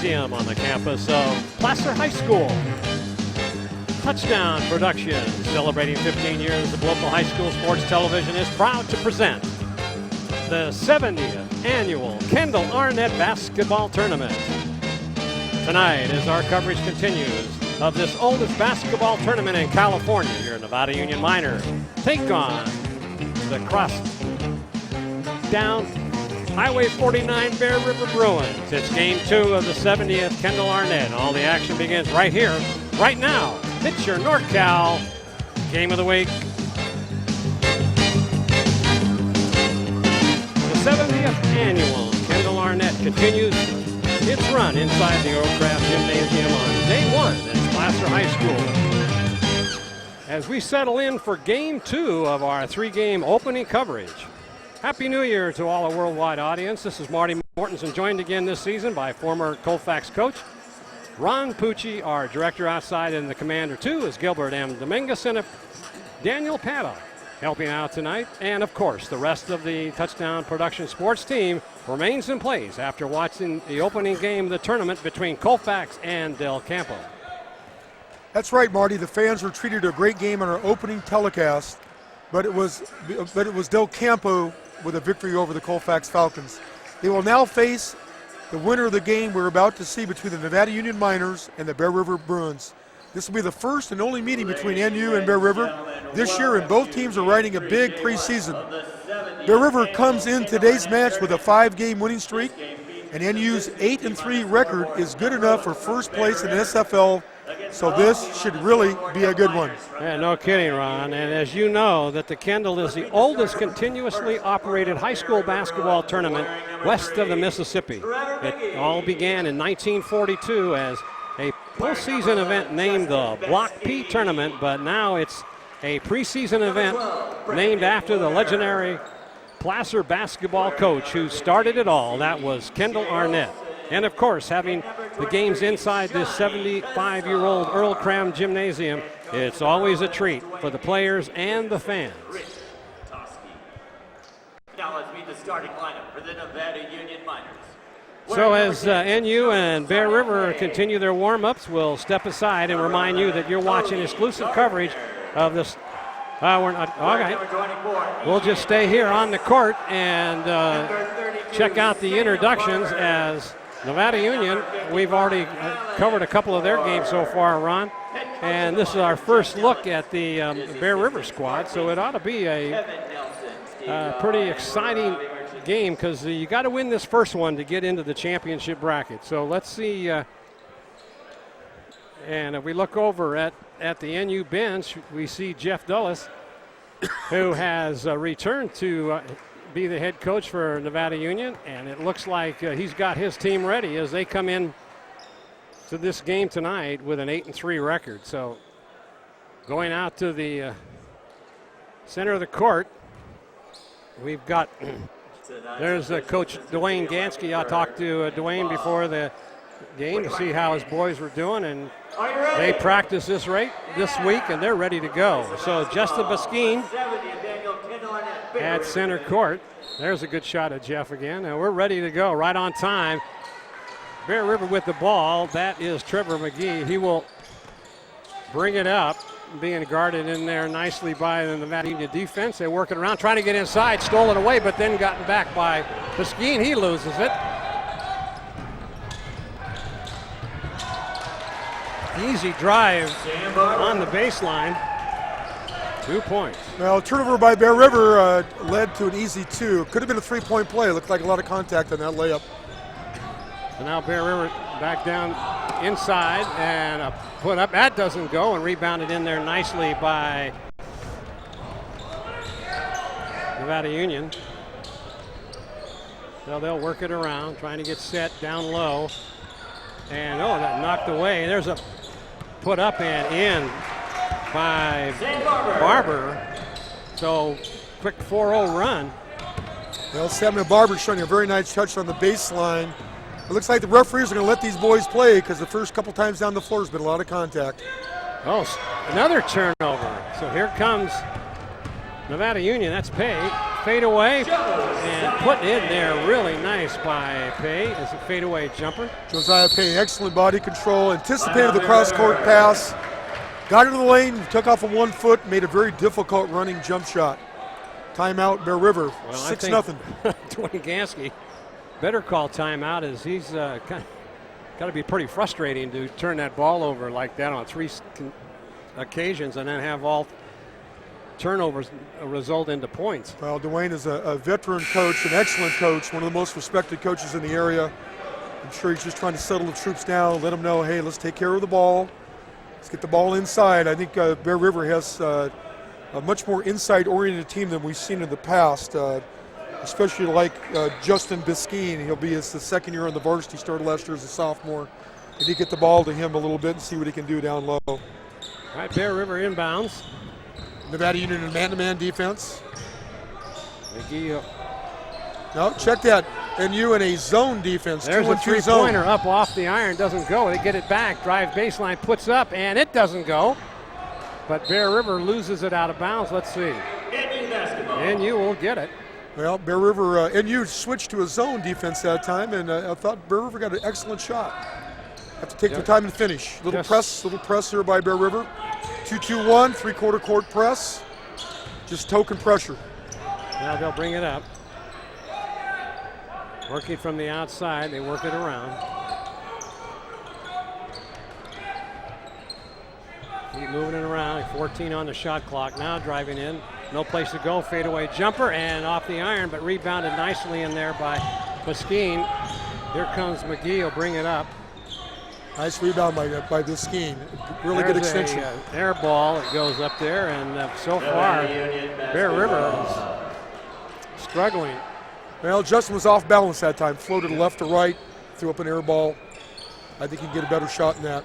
Gymnasium on the campus of Placer High School. Touchdown Productions, celebrating 15 years of local high school sports television, is proud to present the 70th Annual Kendall Arnett Basketball Tournament. Tonight, as our coverage continues of this oldest basketball tournament in California, your Nevada Union Minor take on the down Highway 49 Bear River Bruins. It's game 2 of the 70th Kendall Arnett. All the action begins right here, right now. It's your NorCal Game of the Week. The 70th Annual Kendall Arnett continues its run inside the Crabbe Gymnasium on day 1 at Placer High School. As we settle in for game 2 of our 3-game opening coverage. Happy New Year to all our worldwide audience. This is Marty Mortensen, joined again this season by former Colfax coach Ron Pucci. Our director outside in the Commander 2 is Gilbert M. Dominguez, and Daniel Paddock helping out tonight. And of course, the rest of the Touchdown Production Sports team remains in place after watching the opening game of the tournament between Colfax and Del Campo. That's right, Marty. The fans were treated to a great game on our opening telecast, but it was Del Campo with a victory over the Colfax Falcons. They will now face the winner of the game we're about to see between the Nevada Union Miners and the Bear River Bruins. This will be the first and only meeting between NU and Bear River this year, and both teams are riding a big preseason. Bear River comes in today's match with a 5-game winning streak, and NU's 8-3 record is good enough for first place in the SFL, so this should really be a good one. Yeah, no kidding, Ron. And as you know, that the Kendall is the oldest continuously operated high school basketball tournament west of the Mississippi. It all began in 1942 as a postseason event named the Block P Tournament, but now it's a preseason event named after the legendary Placer basketball coach who started it all. That was Kendall Arnett. And of course, having the games inside this 75-year-old Earl Crabbe Gymnasium, it's always a treat for the players and the fans. Now let's meet the starting lineup for the Nevada Union Miners. So as NU and Bear River continue their warm-ups, we'll step aside and remind you that you're watching exclusive coverage of this. We're not, all right. We'll just stay here on the court and check out the introductions as Nevada Union. We've already covered a couple of their games so far, Ron. And this is our first look at the Bear River squad, so it ought to be a pretty exciting game because you got to win this first one to get into the championship bracket. So let's see. And if we look over at the NU bench, we see Jeff Dellis, who has returned to be the head coach for Nevada Union, and it looks like he's got his team ready as they come in to this game tonight with an 8-3 record. So going out to the center of the court, we've got there's Coach Duwaine Ganskie. I talked to Duwaine before the game to see how his boys were doing, and they practice this week, and they're ready to go. So Justin Baskeen at center court. There's a good shot at Jeff again, and we're ready to go right on time. Bear River with the ball. That is Trevor McGee. He will bring it up, being guarded in there nicely by the Nevada Union defense. They're working around, trying to get inside, stole it away, but then gotten back by Baskeen. He loses it. Easy drive on the baseline. 2 points. Well, turnover by Bear River led to an easy 2. Could have been a 3-point play. Looked like a lot of contact on that layup. So now Bear River back down inside and a put up. That doesn't go, and rebounded in there nicely by Nevada Union. So they'll work it around, trying to get set down low. And that knocked away. There's a put up and in by Barber. So quick 4-0 run. Well, Samuel Barber showing a very nice touch on the baseline. It looks like the referees are going to let these boys play because the first couple times down the floor has been a lot of contact. Oh, another turnover. So here comes Nevada Union. That's Pay. fadeaway and put in there really nice by Pay as a fadeaway jumper. Josiah Pay, excellent body control, anticipated the cross-court pass, got into the lane, took off of 1 foot, made a very difficult running jump shot. Timeout, Bear River, 6-0. Duwaine Ganskie better call timeout, as he's got to be pretty frustrating to turn that ball over like that on 3 occasions and then have all turnovers result into points. Well, Duwaine is a veteran coach, an excellent coach, one of the most respected coaches in the area. I'm sure he's just trying to settle the troops down, let them know, hey, let's take care of the ball. Let's get the ball inside. I think Bear River has a much more inside-oriented team than we've seen in the past, especially like Justin Biskeen. He'll be the second year on the varsity, started last year as a sophomore. And you get the ball to him a little bit and see what he can do down low. All right, Bear River inbounds. Nevada Union in man-to-man defense. McGee. No, check that. NU in a zone defense. There's a three-pointer up off the iron, doesn't go. They get it back, drive baseline, puts up, and it doesn't go. But Bear River loses it out of bounds. Let's see. NU basketball. NU will get it. Well, Bear River, NU switched to a zone defense that time, and I thought Bear River got an excellent shot. Have to take their time and finish. Little press here by Bear River. 2-2-1, three-quarter court press. Just token pressure. Now they'll bring it up. Working from the outside, they work it around. Keep moving it around, 14 on the shot clock. Now driving in, no place to go, fadeaway jumper, and off the iron, but rebounded nicely in there by Biskeen. Here comes McGee, he'll bring it up. Nice rebound by Biskeen. Really good extension. Air ball, it goes up there, and so far, Bear River is struggling. Well, Justin was off balance that time, floated left to right, threw up an air ball. I think he can get a better shot than that.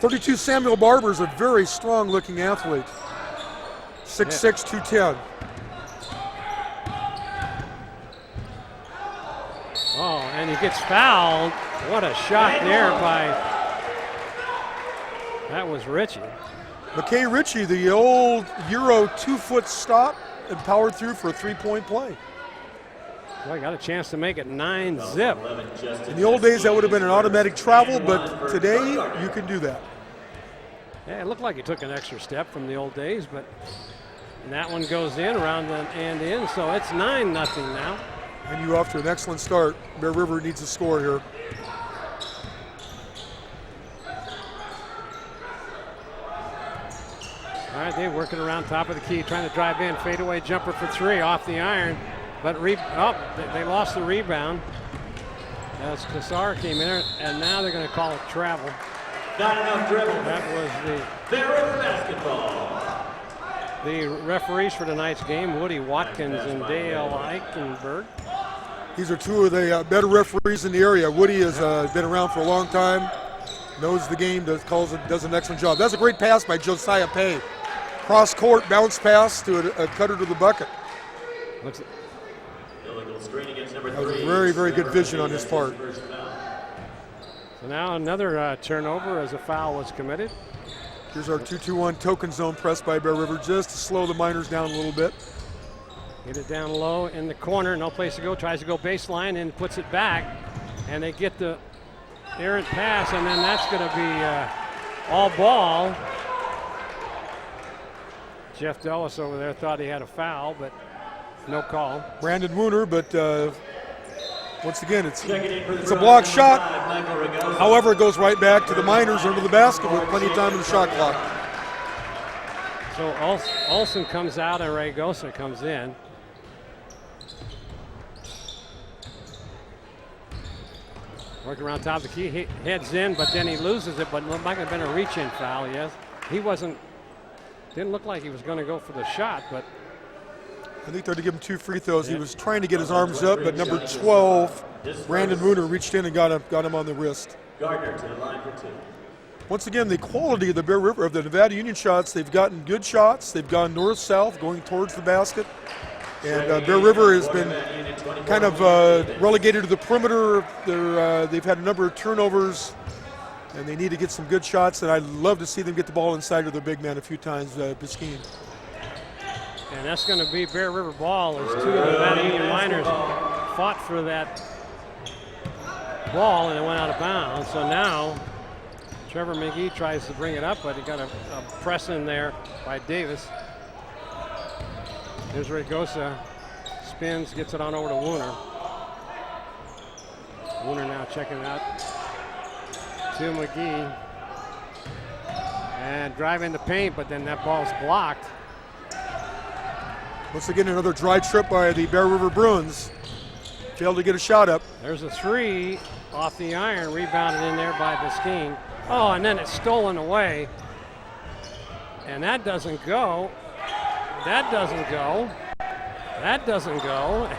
32 Samuel Barber is a very strong-looking athlete. 6'6", 210. Oh, and he gets fouled. What a shot there by, that was Ritchie. McKay Ritchie, the old Euro 2-foot stop, and powered through for a 3-point play. Well, I got a chance to make it 9-zip. In the old days, that would have been an automatic travel, but today, you can do that. Yeah, it looked like he took an extra step from the old days, but that one goes in around the and in, so it's 9-0 now. And you off to an excellent start. Bear River needs a score here. All right, they're working around top of the key, trying to drive in, fadeaway jumper for 3 off the iron, but they lost the rebound as Kassar came in, and now they're going to call it travel. Not enough dribble. That was Bear River basketball. the referees for tonight's game, Woody Watkins and Dale Eichenberg. These are two of the better referees in the area. Woody has been around for a long time, knows the game, does an excellent job. That's a great pass by Josiah Pay. Cross court, bounce pass to a cutter to the bucket. Illegal screen against number 3. That was very, very good vision on his part. So now another turnover as a foul was committed. Here's our 2-2-1 token zone press by Bear River just to slow the Miners down a little bit. Get it down low in the corner, no place to go, tries to go baseline and puts it back. And they get the errant pass, and then that's going to be all ball. Jeff Dellis over there thought he had a foul, but no call. Brandon Wooner, but once again, it's a block shot. However, it goes right back to the Miners under the basket with plenty of time in the shot clock. So Olsen comes out and Ragosa comes in. Working around top of the key, he heads in, but then he loses it, but it might have been a reach-in foul, yes. He didn't look like he was going to go for the shot, but. I think they're to give him 2 free throws. He was trying to get his arms up, but number 12, Brandon Mooner, reached in and got him on the wrist. Gardner to the line for 2. Once again, the quality of the Bear River, of the Nevada Union shots, they've gotten good shots. They've gone north-south, going towards the basket. And Bear River has been kind of relegated to the perimeter. They've had a number of turnovers, and they need to get some good shots. And I'd love to see them get the ball inside of their big man a few times, Biskeen. And that's going to be Bear River ball as two of the Nevada Union Miners fought for that ball and it went out of bounds. So now Trevor McGee tries to bring it up, but he got a press in there by Davis. Here's Ragosa, spins, gets it on over to Wooner. Wooner now checking it out to McGee. And driving the paint, but then that ball's blocked. Once again, another dry trip by the Bear River Bruins. Failed to get a shot up. There's a three off the iron, rebounded in there by Biskeen. Oh, and then it's stolen away. And that doesn't go. That doesn't go. That doesn't go.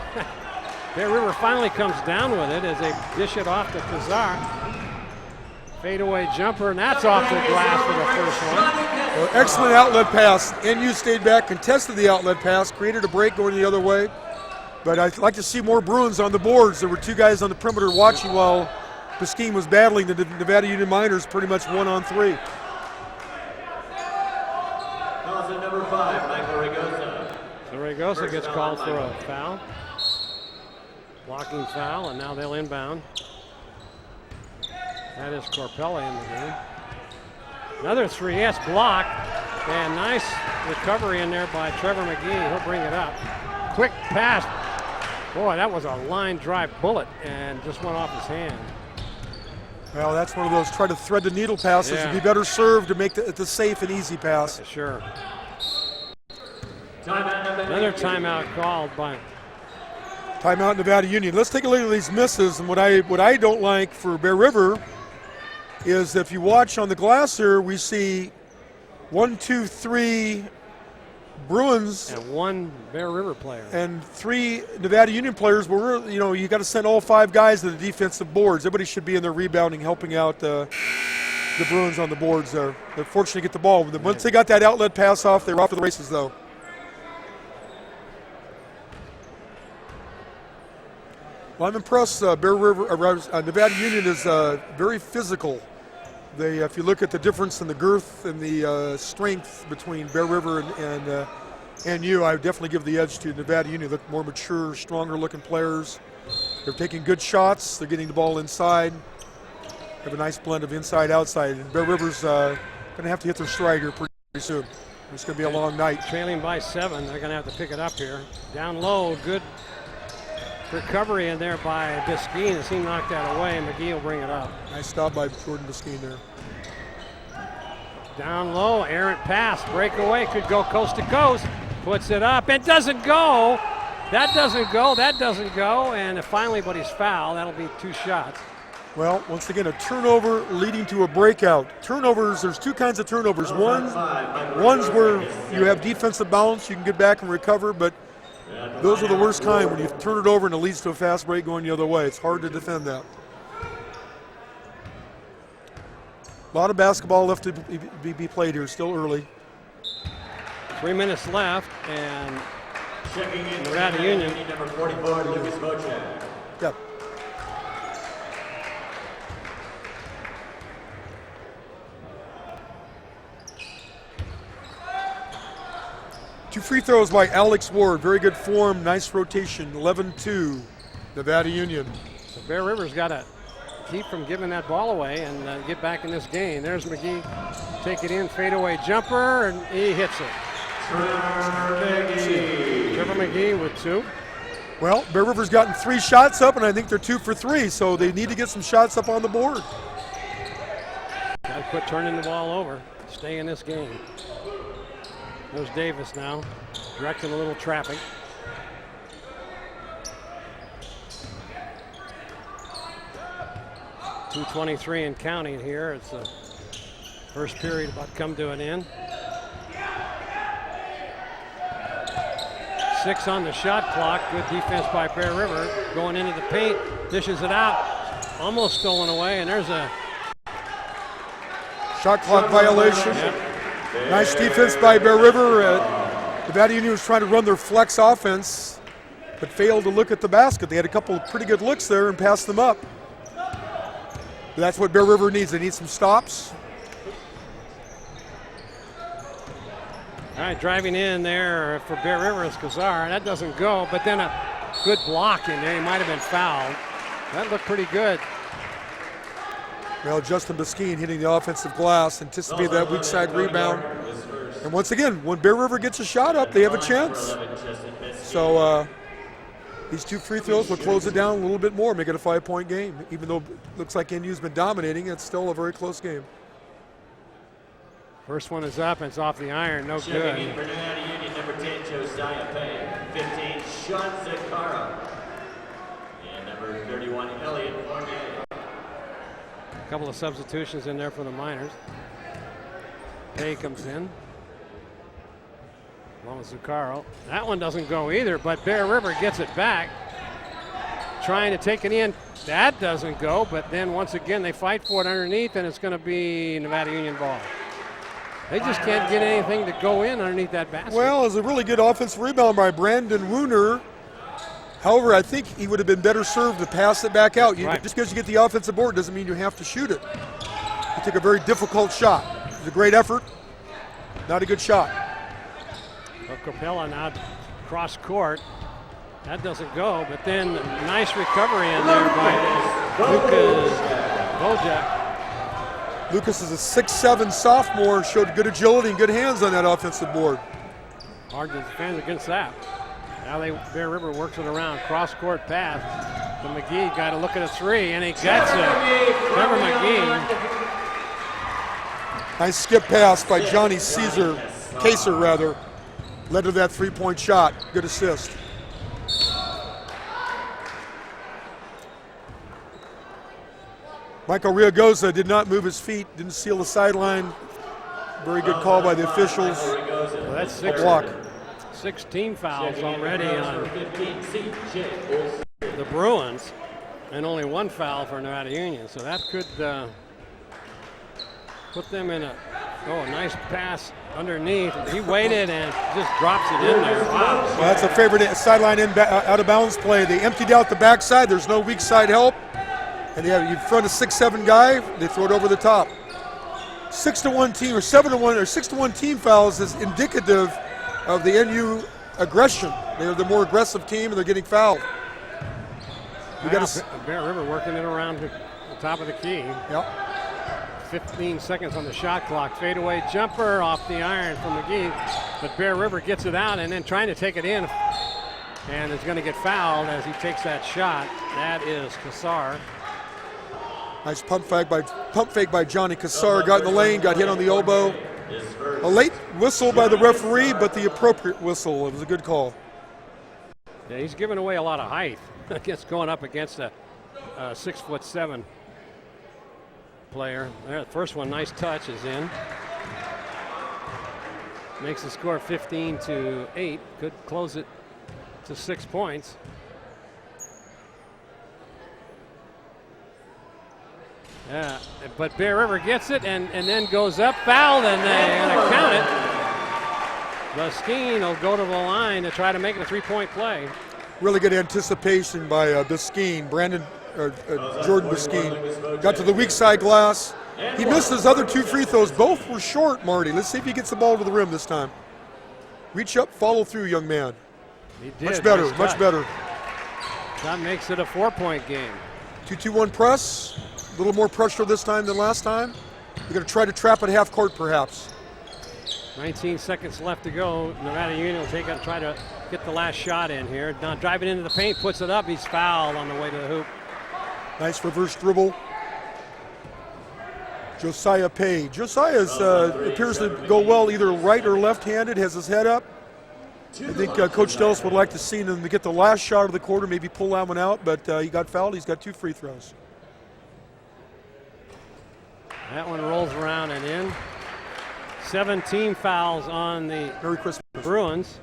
Bear River finally comes down with it as they dish it off to Kazar. Fadeaway jumper, and that's off the glass for the first one. Well, excellent outlet pass. NU stayed back, contested the outlet pass, created a break going the other way. But I'd like to see more Bruins on the boards. There were two guys on the perimeter watching while Biskeen was battling the Nevada Union Miners pretty much 1-on-3. Calls at number 5, Michael Ragosa. So Ragosa gets called for a foul. Blocking foul, and now they'll inbound. That is Corpella in the game. Another three, yes, blocked. And nice recovery in there by Trevor McGee. He'll bring it up. Quick pass. Boy, that was a line drive bullet and just went off his hand. Well, that's one of those try to thread the needle passes. Yeah. It'd be better served to make the safe and easy pass. Sure. Timeout. Another timeout called by. Timeout Nevada Union. Let's take a look at these misses. And what I don't like for Bear River is if you watch on the glass here, we see 1, 2, 3 Bruins And one Bear River player. and 3 Nevada Union players. Where you got to send all 5 guys to the defensive boards. Everybody should be in there rebounding, helping out the Bruins on the boards there. They're fortunate to get the ball. Once they got that outlet pass off, they were off to the races though. Well, I'm impressed. Bear River, Nevada Union is very physical. If you look at the difference in the girth and the strength between Bear River and NU, I would definitely give the edge to Nevada Union. Look more mature, stronger looking players. They're taking good shots. They're getting the ball inside. They have a nice blend of inside, outside. And Bear River's going to have to hit their stride here pretty soon. It's going to be a long night. Trailing by 7, they're going to have to pick it up here. Down low, good recovery in there by Biskeen as he knocked that away, and McGee will bring it up. Nice stop by Jordan Biskeen there. Down low, errant pass, breakaway, could go coast to coast, puts it up, and doesn't go. That doesn't go, that doesn't go, and finally, but he's fouled. That'll be 2 shots. Well, once again, a turnover leading to a breakout. Turnovers, there's 2 kinds of turnovers. One's where you have defensive balance, you can get back and recover, but those are the worst kind when you turn it over and it leads to a fast break going the other way. It's hard to defend that. A lot of basketball left to be played here, still early. 3 minutes left, and Checking in Nevada Union. Number 44, Lucas Mochak. Yep. Two free throws by Alex Ward. Very good form, nice rotation. 11-2, Nevada Union. So Bear River's got to keep from giving that ball away and get back in this game. There's McGee, take it in, fadeaway jumper, and he hits it. Trevor McGee with 2. Well, Bear River's gotten 3 shots up, and I think they're 2 for 3, so they need to get some shots up on the board. Got to quit turning the ball over, stay in this game. There's Davis now, directing a little traffic. .223 and counting here. It's the first period about to come to an end. 6 on the shot clock. Good defense by Bear River. Going into the paint, dishes it out. Almost stolen away, and there's a shot clock violation. Yep. Nice defense by Bear River. Nevada Union was trying to run their flex offense, but failed to look at the basket. They had a couple of pretty good looks there and passed them up. But that's what Bear River needs. They need some stops. All right, driving in there for Bear River is Kazar. That doesn't go, but then a good block in there. He might have been fouled. That looked pretty good. Well, Justin Biskeen hitting the offensive glass, anticipated that weak side rebound. And once again, when Bear River gets a shot up, they have a chance. So these 2 free throws will close it down a little bit more, make it a 5-point game. Even though it looks like NU's been dominating, it's still a very close game. First one is up, and it's off the iron, no good. Checking in for Nevada Union, number 10, Josiah Pay. 15, Sean Zakara. And number 31, Elliot Fournier. A couple of substitutions in there for the Miners. Pay comes in. Along with Zuccaro. That one doesn't go either, but Bear River gets it back. Trying to take it in. That doesn't go, but then once again they fight for it underneath, and it's going to be Nevada Union ball. They just can't get anything to go in underneath that basket. Well, it was a really good offensive rebound by Brandon Wooner. However, I think he would have been better served to pass it back out. Right. Just because you get the offensive board doesn't mean you have to shoot it. He took a very difficult shot. It was a great effort, not a good shot. So Capella now cross court. That doesn't go, but then nice recovery in there by Lucas Bojack. Lucas is a 6'7" sophomore, showed good agility and good hands on that offensive board. Hard to defend against that. Now Bear River works it around. Cross court pass. The McGee got to look at a 3, and he gets it. Trevor McGee. Nice skip pass by Johnny Caesar rather. Led to that 3-point shot. Good assist. Michael Riagoza did not move his feet, didn't seal the sideline. Very good call by the officials. Well, that's a block. 16 fouls already on the Bruins, and only 1 foul for Nevada Union. So that could put them in a nice pass underneath. He waited and just drops it in there. Wow. Well, that's a favorite sideline out of bounds play. They emptied out the backside. There's no weak side help. And they have in front of 6'7" guy, they throw it over the top. 6-1 team or 7-1 or 6-1 team fouls is indicative of the NU aggression. They're the more aggressive team and they're getting fouled. Bear River working it around the top of the key. Yep. 15 seconds on the shot clock. Fadeaway jumper off the iron from McGee. But Bear River gets it out and then trying to take it in. And is going to get fouled as he takes that shot. That is Kassar. Nice pump fake by Johnny Kassar. Got in the lane, got hit on the elbow. A late whistle by the referee, but the appropriate whistle. It was a good call. Yeah, he's giving away a lot of height. Going up against a 6'7" player. There, the first one, nice touch, is in. Makes the score 15-8. Could close it to 6 points. Yeah, but Bear River gets it and then goes up, fouled, and they're going to count it. Biskeen will go to the line to try to make it a 3-point play. Really good anticipation by Biskeen, Jordan Biskeen. Got to the weak side glass. He missed his other 2 free throws. Both were short, Marty. Let's see if he gets the ball to the rim this time. Reach up, follow through, young man. He did. Much better, nice much better. That makes it a 4-point game. 2-2-1 press. A little more pressure this time than last time. You're going to try to trap at half court, perhaps. 19 seconds left to go. Nevada Union will try to get the last shot in here. Now driving into the paint, puts it up. He's fouled on the way to the hoop. Nice reverse dribble. Josiah Pay. Josiah appears to go well either right or left-handed, has his head up. I think Coach Dellis would like to see him to get the last shot of the quarter, maybe pull that one out, but he got fouled. He's got 2 free throws. That one rolls around and in. 17 fouls on the Merry Christmas. Bruins.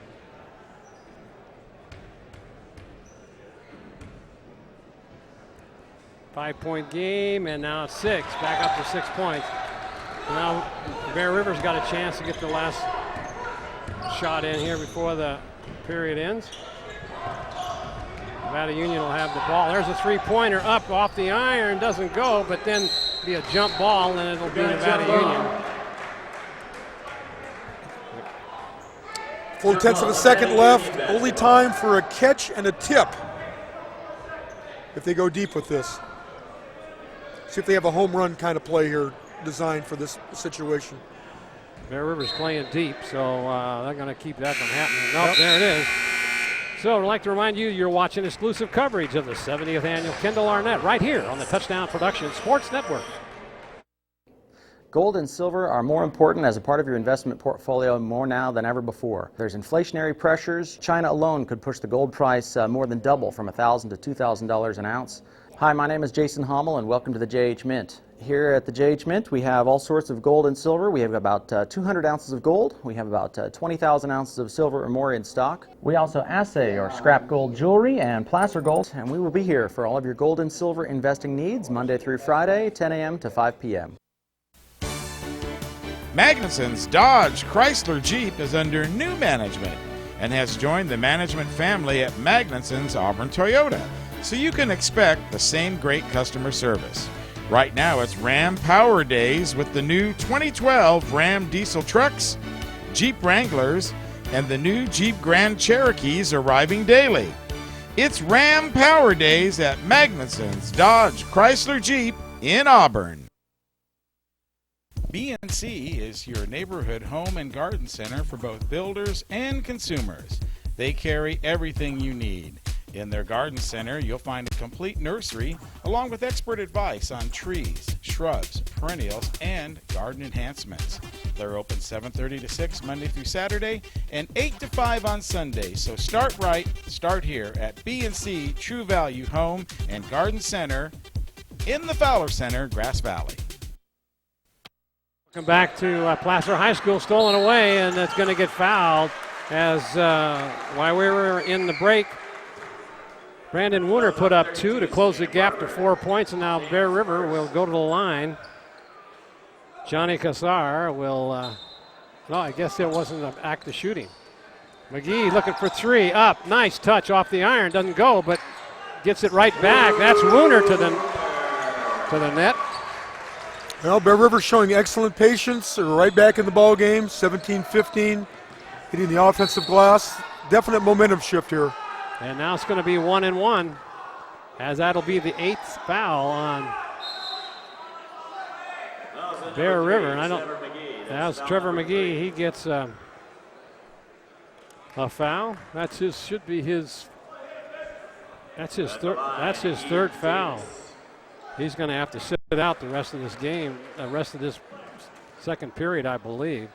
Five-point game, and now 6. Back up to 6 points. Now Bear River's got a chance to get the last shot in here before the period ends. Nevada Union will have the ball. There's a 3-pointer up off the iron. Doesn't go, but then be a jump ball, and it'll be Nevada Union. 4/10 of a second left. Only time for a catch and a tip if they go deep with this. See if they have a home run kind of play here designed for this situation. Bear River's playing deep, so they're going to keep that from happening. Nope, there it is. So I'd like to remind you, you're watching exclusive coverage of the 70th Annual Kendall Arnett right here on the Touchdown Production Sports Network. Gold and silver are more important as a part of your investment portfolio more now than ever before. There's inflationary pressures. China alone could push the gold price more than double from $1,000 to $2,000 an ounce. Hi, my name is Jason Hommel and welcome to the JH Mint. Here at the JH Mint we have all sorts of gold and silver. We have about 200 ounces of gold. We have about 20,000 ounces of silver or more in stock. We also assay or scrap gold jewelry and placer gold, and we will be here for all of your gold and silver investing needs Monday through Friday, 10 a.m. to 5 p.m. Magnuson's Dodge Chrysler Jeep is under new management and has joined the management family at Magnuson's Auburn Toyota, so you can expect the same great customer service. Right now it's Ram Power Days with the new 2012 Ram diesel trucks, Jeep Wranglers, and the new Jeep Grand Cherokees arriving daily. It's Ram Power Days at Magnuson's Dodge Chrysler Jeep in Auburn. BNC is your neighborhood home and garden center for both builders and consumers. They carry everything you need. In their garden center, you'll find a complete nursery along with expert advice on trees, shrubs, perennials, and garden enhancements. They're open 7:30 to 6 Monday through Saturday and 8 to 5 on Sunday. So start right, start here at BNC True Value Home and Garden Center in the Fowler Center, Grass Valley. Welcome back to Placer High School, stolen away, and it's going to get fouled as while we were in the break, Brandon Wooner put up 2 to close the gap to 4 points, and now Bear River will go to the line. Johnny Cassar will, no, I guess it wasn't an act of shooting. McGee looking for 3, up, nice touch off the iron, doesn't go, but gets it right back. That's Wooner to the net. Well, Bear River showing excellent patience. They're right back in the ball game, 17-15, hitting the offensive glass. Definite momentum shift here. And now it's going to be 1-1, as that'll be the 8th foul on Bear River. And I don't. That's Trevor McGee. He gets a foul. That's his. Should be his. That's his third. That's his third foul. He's going to have to sit out the rest of this game, the rest of this second period, I believe.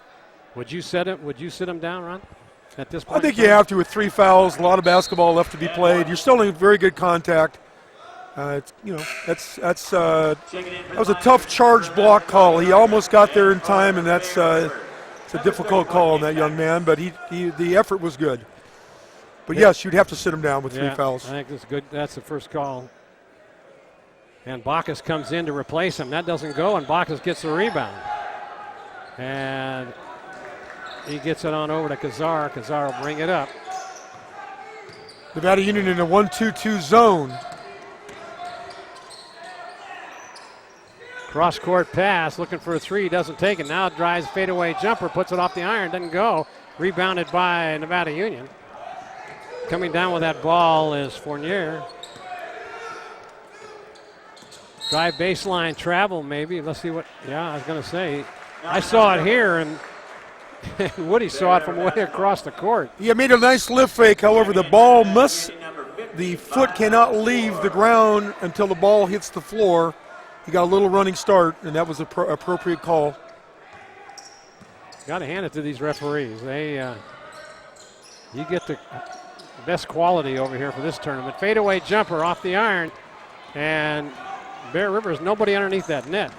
Would you sit him down, Ron? At this point, I think you have to with 3 fouls, a lot of basketball left to be played. You're still in very good contact. That was a tough charge block call. He almost got there in time, and it's a difficult call on that young man. But the effort was good. But yes, you'd have to sit him down with 3 fouls. I think that's good. That's the first call. And Bacchus comes in to replace him. That doesn't go, and Bacchus gets the rebound. And he gets it on over to Kazar. Kazar will bring it up. Nevada Union in a 1-2-2 zone. Cross-court pass, looking for a 3, doesn't take it. Now drives fadeaway jumper, puts it off the iron, doesn't go. Rebounded by Nevada Union. Coming down with that ball is Fournier. Drive baseline travel, maybe. Let's see what. Yeah, I was going to say. I saw it here, and Woody saw it from way across the court. He made a nice lift fake. However, the foot cannot leave the ground until the ball hits the floor. He got a little running start, and that was an appropriate call. Got to hand it to these referees. You get the best quality over here for this tournament. Fadeaway jumper off the iron, and Bear River's nobody underneath that net.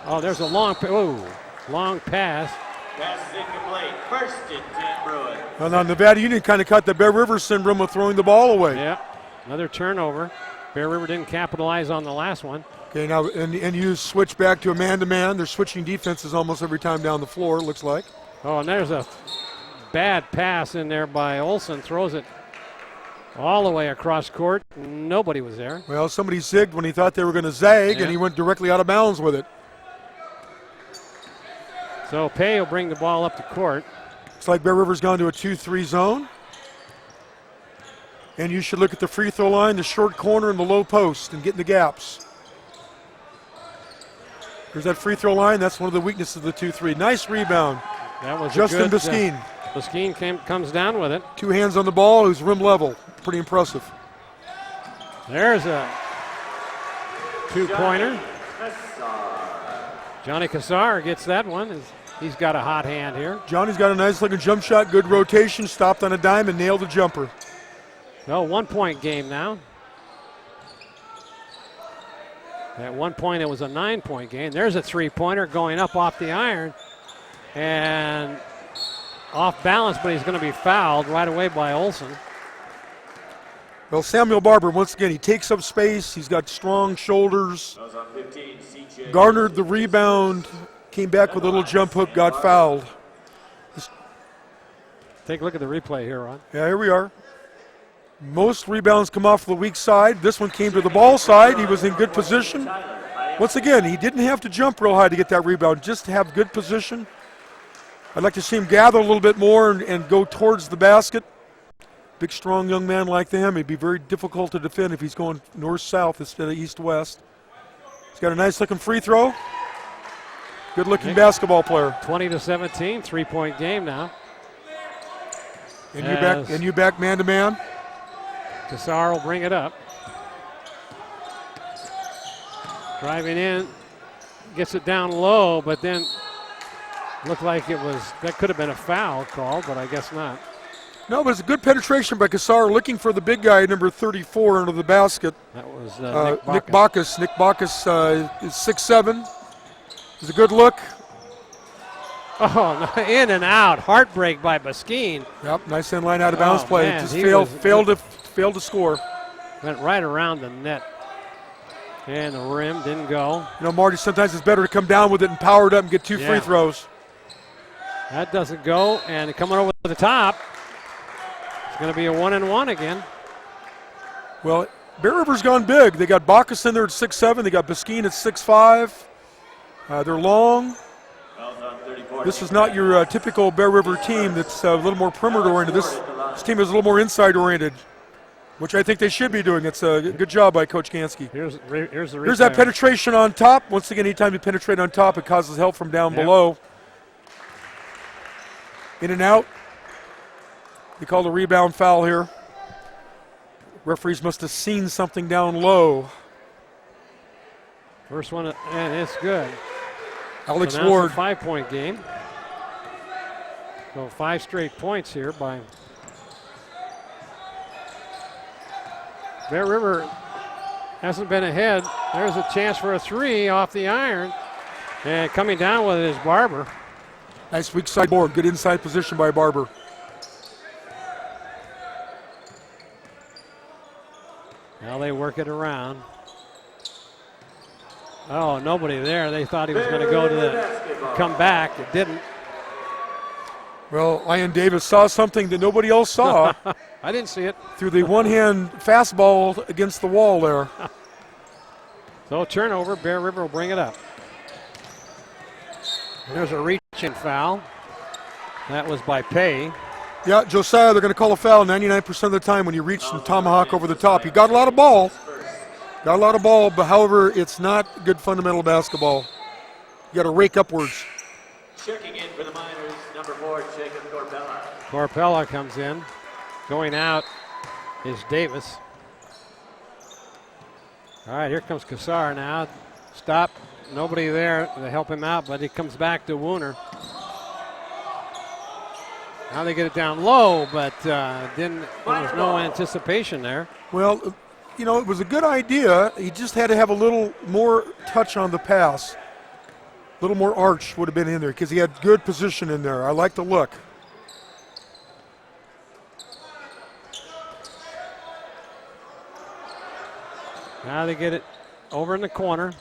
Oh, there's a long pass. Pass is incomplete. First and 10 Bruins. Well, now Nevada Union kind of caught the Bear River syndrome of throwing the ball away. Yep, another turnover. Bear River didn't capitalize on the last one. Okay, now NU switch back to a man-to-man. They're switching defenses almost every time down the floor, it looks like. Oh, and there's a bad pass in there by Olsen. Throws it all the way across court. Nobody was there. Well, somebody zigged when he thought they were going to zag, and he went directly out of bounds with it. So Pay will bring the ball up the court. Looks like Bear River's gone to a 2-3 zone. And you should look at the free throw line, the short corner, and the low post and get in the gaps. There's that free throw line. That's one of the weaknesses of the 2-3. Nice rebound. That was Justin Biskine. Biskine comes down with it. 2 hands on the ball. Who's rim level. Pretty impressive. There's a 2-pointer. Johnny Cassar gets that one. He's got a hot hand here. Johnny's got a nice looking jump shot. Good rotation. Stopped on a dime and nailed the jumper. No, 1-point game now. At one point it was a 9-point game. There's a 3-pointer going up off the iron. And off balance, but he's going to be fouled right away by Olson. Well, Samuel Barber, once again, he takes up space. He's got strong shoulders. Garnered the rebound. Came back with a little jump hook, got fouled. Take a look at the replay here, Ron. Yeah, here we are. Most rebounds come off the weak side. This one came to the ball side. He was in good position. Once again, he didn't have to jump real high to get that rebound, just to have good position. I'd like to see him gather a little bit more and go towards the basket. Big, strong young man like him, he'd be very difficult to defend if he's going north-south instead of east-west. He's got a nice-looking free throw. Good-looking basketball player. 20-17, 3-point game now. And you back man-to-man. Cassar will bring it up. Driving in, gets it down low, but then looked like that could have been a foul call, but I guess not. No, but it's a good penetration by Cassar, looking for the big guy, number 34, under the basket. That was Nick Bacchus. Nick Bacchus is 6'7". It's a good look. Oh, no, in and out. Heartbreak by Biskine. Yep, nice in-line out-of-bounds play. Man, Just failed to score. Went right around the net. And the rim didn't go. You know, Marty, sometimes it's better to come down with it and power it up and get 2 free throws. That doesn't go, and coming over the top. It's going to be a 1-and-1 again. Well, Bear River's gone big. They got Bacchus in there at 6'7". They got Biskine at 6'5". They're long. This is not your typical Bear River team that's a little more perimeter-oriented. This team is a little more inside-oriented, which I think they should be doing. It's a good job by Coach Ganskie. Here's the Here's that penetration on top. Once again, anytime you penetrate on top, it causes help from down below. In and out. They called a rebound foul here. Referees must have seen something down low. First one, and it's good. Alex so Ward. It's a 5-point game. So 5 straight points here by Bear River. Hasn't been ahead. There's a chance for a 3 off the iron. And coming down with it is Barber. Nice weak side board. Good inside position by Barber. Now they work it around. Oh, nobody there. They thought he was going to go to come back. It didn't. Well, Ian Davis saw something that nobody else saw. I didn't see it. Through the one-hand fastball against the wall there. So turnover. Bear River will bring it up. There's a reach-in foul. That was by Pay. Yeah, Josiah, they're going to call a foul 99% of the time when you reach and tomahawk over the top. You got a lot of ball. Got a lot of ball, but however, it's not good fundamental basketball. You got to rake upwards. Checking in for the Miners, number 4, Jacob Corpella. Corpella comes in. Going out is Davis. All right, here comes Cassar now. Stop. Nobody there to help him out, but he comes back to Wooner. Now they get it down low, but there was no anticipation there. Well, you know, it was a good idea. He just had to have a little more touch on the pass. A little more arch would have been in there because he had good position in there. I like the look. Now they get it over in the corner.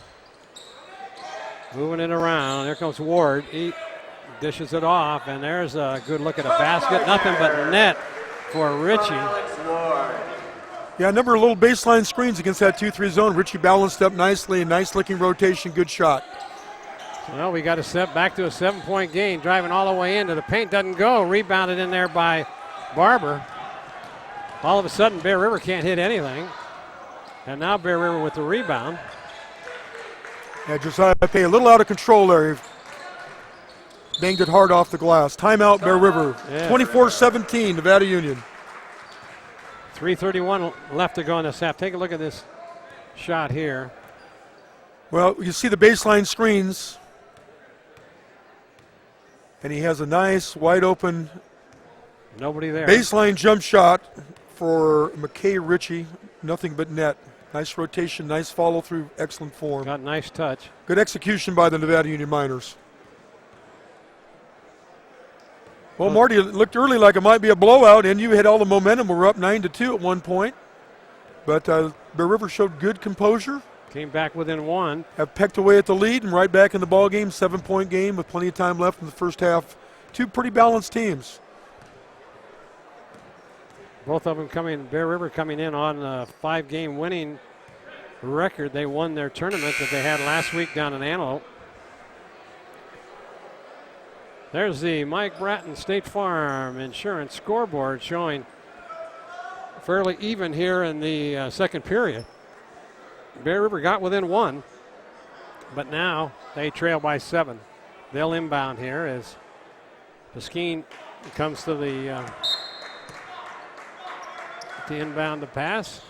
Moving it around. There comes Ward. He dishes it off, and there's a good look at a basket. Nothing but net for Richie. Yeah, a number of little baseline screens against that 2-3 zone. Richie balanced up nicely, nice looking rotation, good shot. Well, we got a step back to a 7-point game, driving all the way into the paint. Doesn't go. Rebounded in there by Barber. All of a sudden, Bear River can't hit anything. And now Bear River with the rebound. Yeah, Josiah Pay a little out of control there. He banged it hard off the glass. Timeout, Bear River. 24-17, Nevada Union. 3:31 left to go in this half. Take a look at this shot here. Well, you see the baseline screens. And he has a nice, wide open Nobody there. baseline jump shot for McKay Ritchie. Nothing but net. Nice rotation, nice follow through, excellent form. Got a nice touch. Good execution by the Nevada Union Miners. Well, Marty, it looked early like it might be a blowout, and you had all the momentum. We're up 9-2 at one point. But Bear River showed good composure. Came back within one. Have pecked away at the lead and right back in the ball game. 7-point game with plenty of time left in the first half. Two pretty balanced teams. Both of them coming, Bear River coming in on a 5-game winning record. They won their tournament that they had last week down in Antelope. There's the Mike Bratton State Farm Insurance scoreboard showing fairly even here in the second period. Bear River got within one, but now they trail by 7. They'll inbound here as Biskeen comes to the inbound the pass.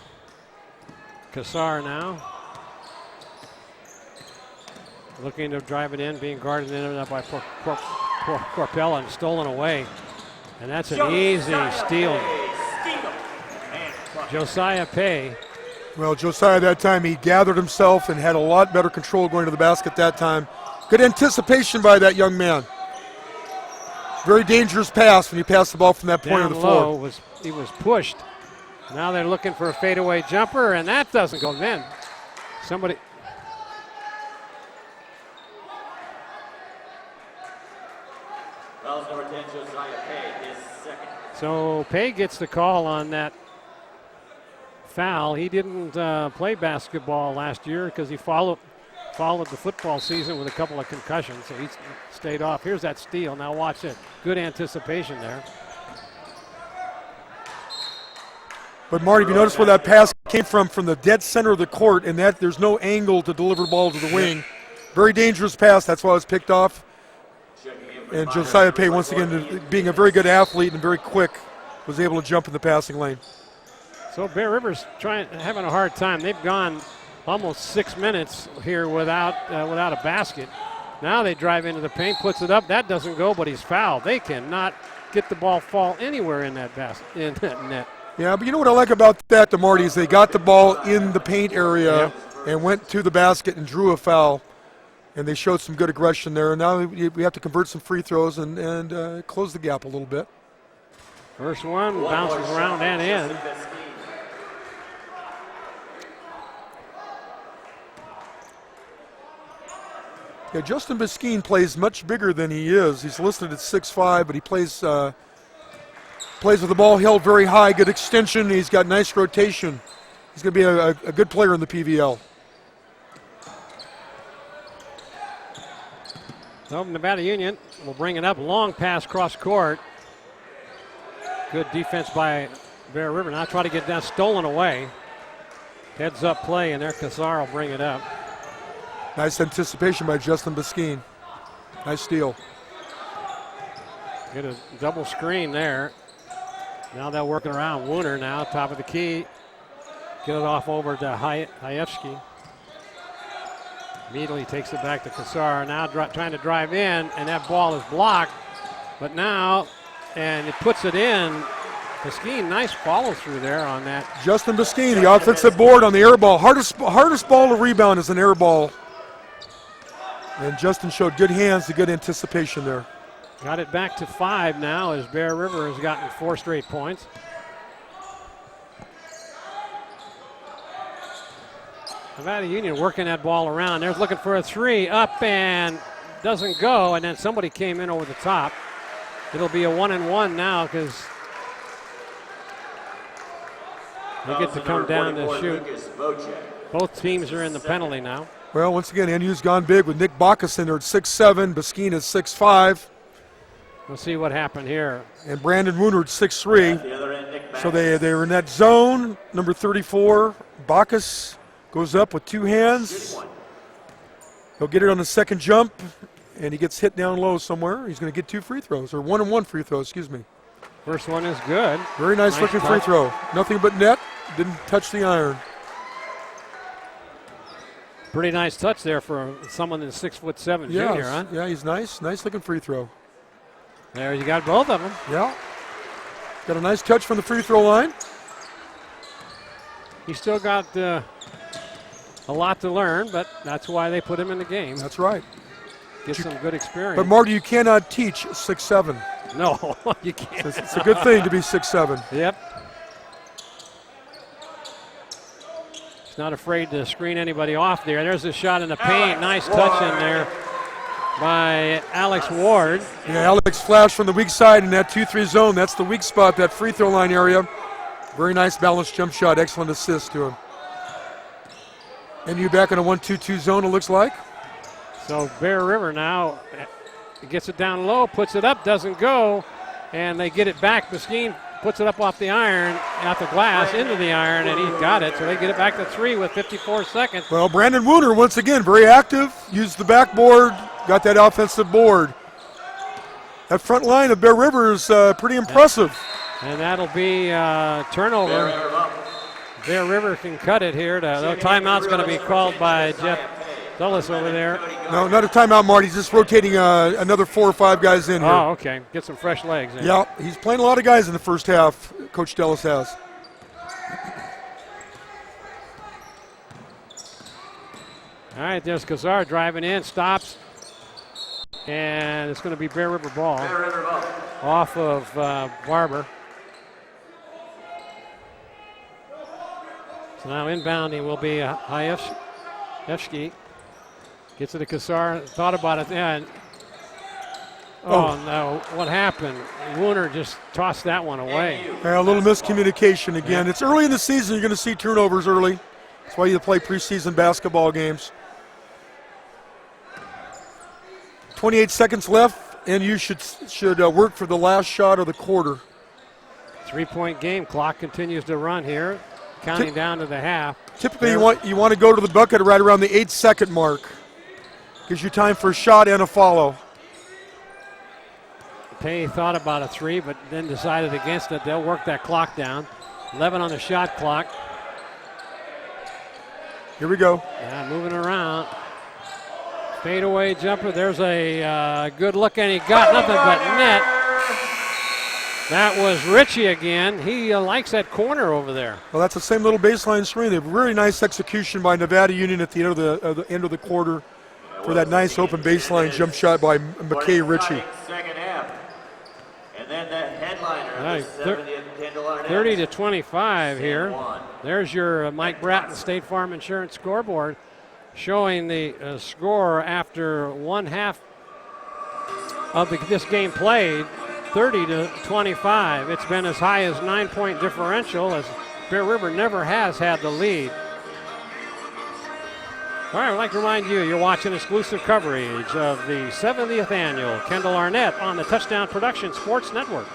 Kassar now looking to drive it in, being guarded in by Corpella and stolen away. And that's an easy steal. Josiah Pay. Well, Josiah that time, he gathered himself and had a lot better control going to the basket that time. Good anticipation by that young man. Very dangerous pass when you pass the ball from that point of the floor. He was pushed. Now they're looking for a fadeaway jumper, and that doesn't go. Then somebody. Fouls number 10, Josiah Pay, his second. So Pay gets the call on that foul. He didn't play basketball last year because he followed the football season with a couple of concussions, so he stayed off. Here's that steal. Now watch it. Good anticipation there. But Marty, if you notice where that pass came from the dead center of the court, and that there's no angle to deliver the ball to the wing. Very dangerous pass. That's why it was picked off. And Josiah Pay, once again, being a very good athlete and very quick, was able to jump in the passing lane. So Bear River's having a hard time. They've gone almost 6 minutes here without a basket. Now they drive into the paint, puts it up. That doesn't go, but he's fouled. They cannot get the ball fall anywhere in that basket, in that net. Yeah, but you know what I like about that, Marty, is they got the ball in the paint area and went to the basket and drew a foul. And they showed some good aggression there. Now we have to convert some free throws and close the gap a little bit. First one bounces around and in. Yeah, Justin Biskeen plays much bigger than he is. He's listed at 6'5", but he plays with the ball held very high, good extension. He's got nice rotation. He's going to be a good player in the PVL. So Nevada Union will bring it up. Long pass cross court. Good defense by Bear River. Now try to get that stolen away. Heads up play, and there Kassar will bring it up. Nice anticipation by Justin Biskeen. Nice steal. Get a double screen there. Now they're working around. Wooner now, top of the key. Get it off over to Hayevsky. Immediately takes it back to Kassar. Now trying to drive in, and that ball is blocked. But now, and it puts it in. Biskeen, nice follow through there on that. Justin Biskeen, the offensive board on the air ball. Hardest ball to rebound is an air ball. And Justin showed good hands, a good anticipation there. Got it back to 5 now as Bear River has gotten 4 straight points. Nevada Union working that ball around. They're looking for a 3, up and doesn't go, and then somebody came in over the top. It'll be a 1-and-1 now because they get to come down to shoot. Both teams are in the penalty now. Well, once again, NU's gone big with Nick Bacchus in there at 6'7", Biskine is 6'5", We'll see what happened here. and Brandon Wooner at 6'3". The other end, Nick So they were in that zone. Number 34, Bacchus goes up with 2 hands. He'll get it on the second jump, and he gets hit down low somewhere. He's going to get 2 free throws, or 1-and-1 free throws, excuse me. First one is good. Very nice looking free touch. throw. Nothing but net. Didn't touch the iron. Pretty nice touch there for someone that's 6'7" junior, huh? Yeah, he's nice. Nice looking free throw. There you got both of them. Yeah. Got a nice touch from the free throw line. He's still got a lot to learn, but that's why they put him in the game. That's right. Get some good experience. But Marty, you cannot teach 6'7". No, you can't. It's a good thing to be 6'7". Yep. He's not afraid to screen anybody off there. There's a shot in the paint. Nice touch in there by Alex Ward. Yeah, Alex flashed from the weak side in that 2-3 zone. That's the weak spot, that free throw line area. Very nice balanced jump shot. Excellent assist to him. NU back in a 1-2-2 zone, it looks like. So Bear River now gets it down low, puts it up, doesn't go, and they get it back. Biskine puts it up off the iron, out the glass, into the iron, and he got it. So they get it back to 3 with 54 seconds. Well, Brandon Wooner, once again, very active. Used the backboard, got that offensive board. That front line of Bear River is pretty impressive. And that'll be turnover. Bear River can cut it here. The timeout's going to be called by Jeff Dellis over there. No, not a timeout, Marty. He's just rotating another 4 or 5 guys in here. Oh, okay. Get some fresh legs in. Yeah, he's playing a lot of guys in the first half, Coach Dellis has. All right, there's Kazar driving in, stops, and it's going to be Bear River ball off of Barber. So now inbounding will be Hayevsky. Gets it to Kazar, thought about it, and no, what happened? Wooner just tossed that one away. Yeah, a little miscommunication again. It's early in the season, you're going to see turnovers early. That's why you play preseason basketball games. 28 seconds left, and you should work for the last shot of the quarter. 3-point game. Clock continues to run here, counting down to the half. Typically, you want to go to the bucket right around the 8-second mark. Gives you time for a shot and a follow. Pay thought about a 3, but then decided against it. They'll work that clock down. 11 on the shot clock. Here we go. Yeah, moving around. Fadeaway jumper. There's a good look, and he got nothing but net. That was Ritchie again. He likes that corner over there. Well, that's the same little baseline screen. They have really nice execution by Nevada Union at the end of the quarter for that nice open baseline jump shot by McKay Ritchie. Second half. And then the headliner, the 70th Kendall Arnett. 30-25 here. There's your Mike Bratton State Farm Insurance scoreboard showing the score after one half of this game played. 30-25. It's been as high as 9-point differential, as Bear River never has had the lead. All right, I'd like to remind you, you're watching exclusive coverage of the 70th annual Kendall Arnett on the Touchdown Production Sports Network.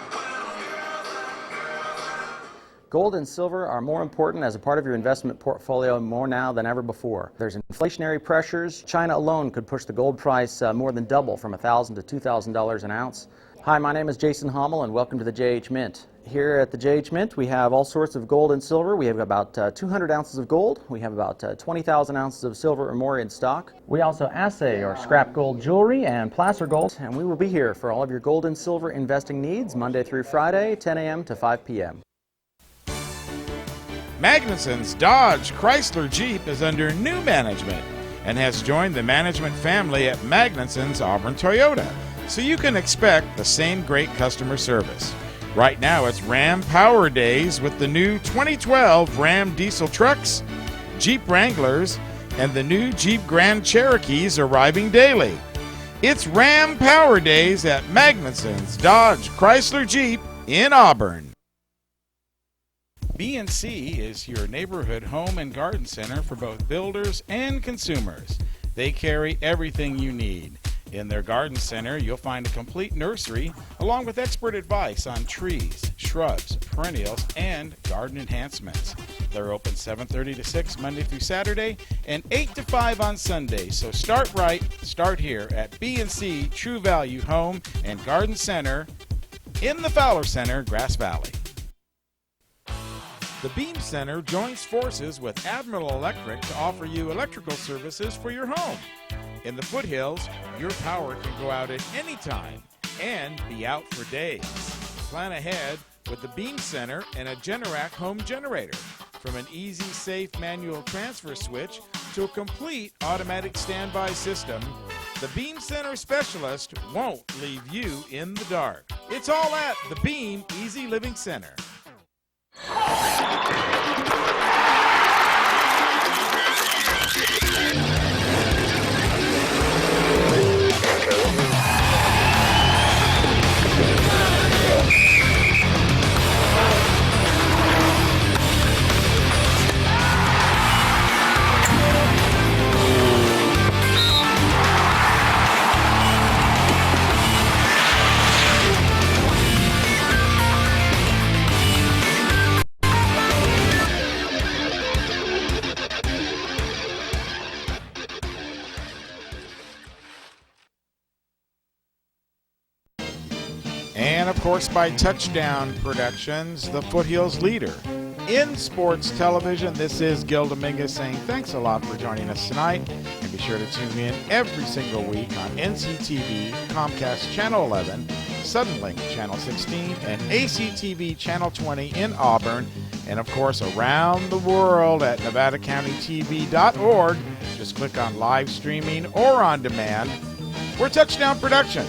Gold and silver are more important as a part of your investment portfolio more now than ever before. There's inflationary pressures. China alone could push the gold price more than double from $1,000 to $2,000 an ounce. Hi, my name is Jason Hommel, and welcome to the JH Mint. Here at the JH Mint, we have all sorts of gold and silver. We have about 200 ounces of gold. We have about 20,000 ounces of silver or more in stock. We also assay or scrap gold jewelry and placer gold, and we will be here for all of your gold and silver investing needs Monday through Friday, 10 a.m. to 5 p.m. Magnuson's Dodge Chrysler Jeep is under new management and has joined the management family at Magnuson's Auburn Toyota, so you can expect the same great customer service. Right now it's Ram Power Days with the new 2012 Ram diesel trucks, Jeep Wranglers, and the new Jeep Grand Cherokees arriving daily. It's Ram Power Days at Magnuson's Dodge Chrysler Jeep in Auburn. B&C is your neighborhood home and garden center for both builders and consumers. They carry everything you need. In their garden center, you'll find a complete nursery along with expert advice on trees, shrubs, perennials, and garden enhancements. They're open 7:30 to 6 Monday through Saturday and 8 to 5 on Sunday. So start right, start here at B&C True Value Home and Garden Center in the Fowler Center, Grass Valley. The Beam Center joins forces with Admiral Electric to offer you electrical services for your home. In the foothills, your power can go out at any time and be out for days. Plan ahead with the Beam Center and a Generac home generator. From an easy, safe manual transfer switch to a complete automatic standby system, the Beam Center specialist won't leave you in the dark. It's all at the Beam Easy Living Center. And of course by Touchdown Productions, the Foothills leader in sports television. This is Gil Dominguez saying thanks a lot for joining us tonight. And be sure to tune in every single week on NCTV, Comcast Channel 11, Suddenlink Channel 16, and ACTV Channel 20 in Auburn. And of course around the world at NevadaCountyTV.org. Just click on live streaming or on demand. We're Touchdown Productions,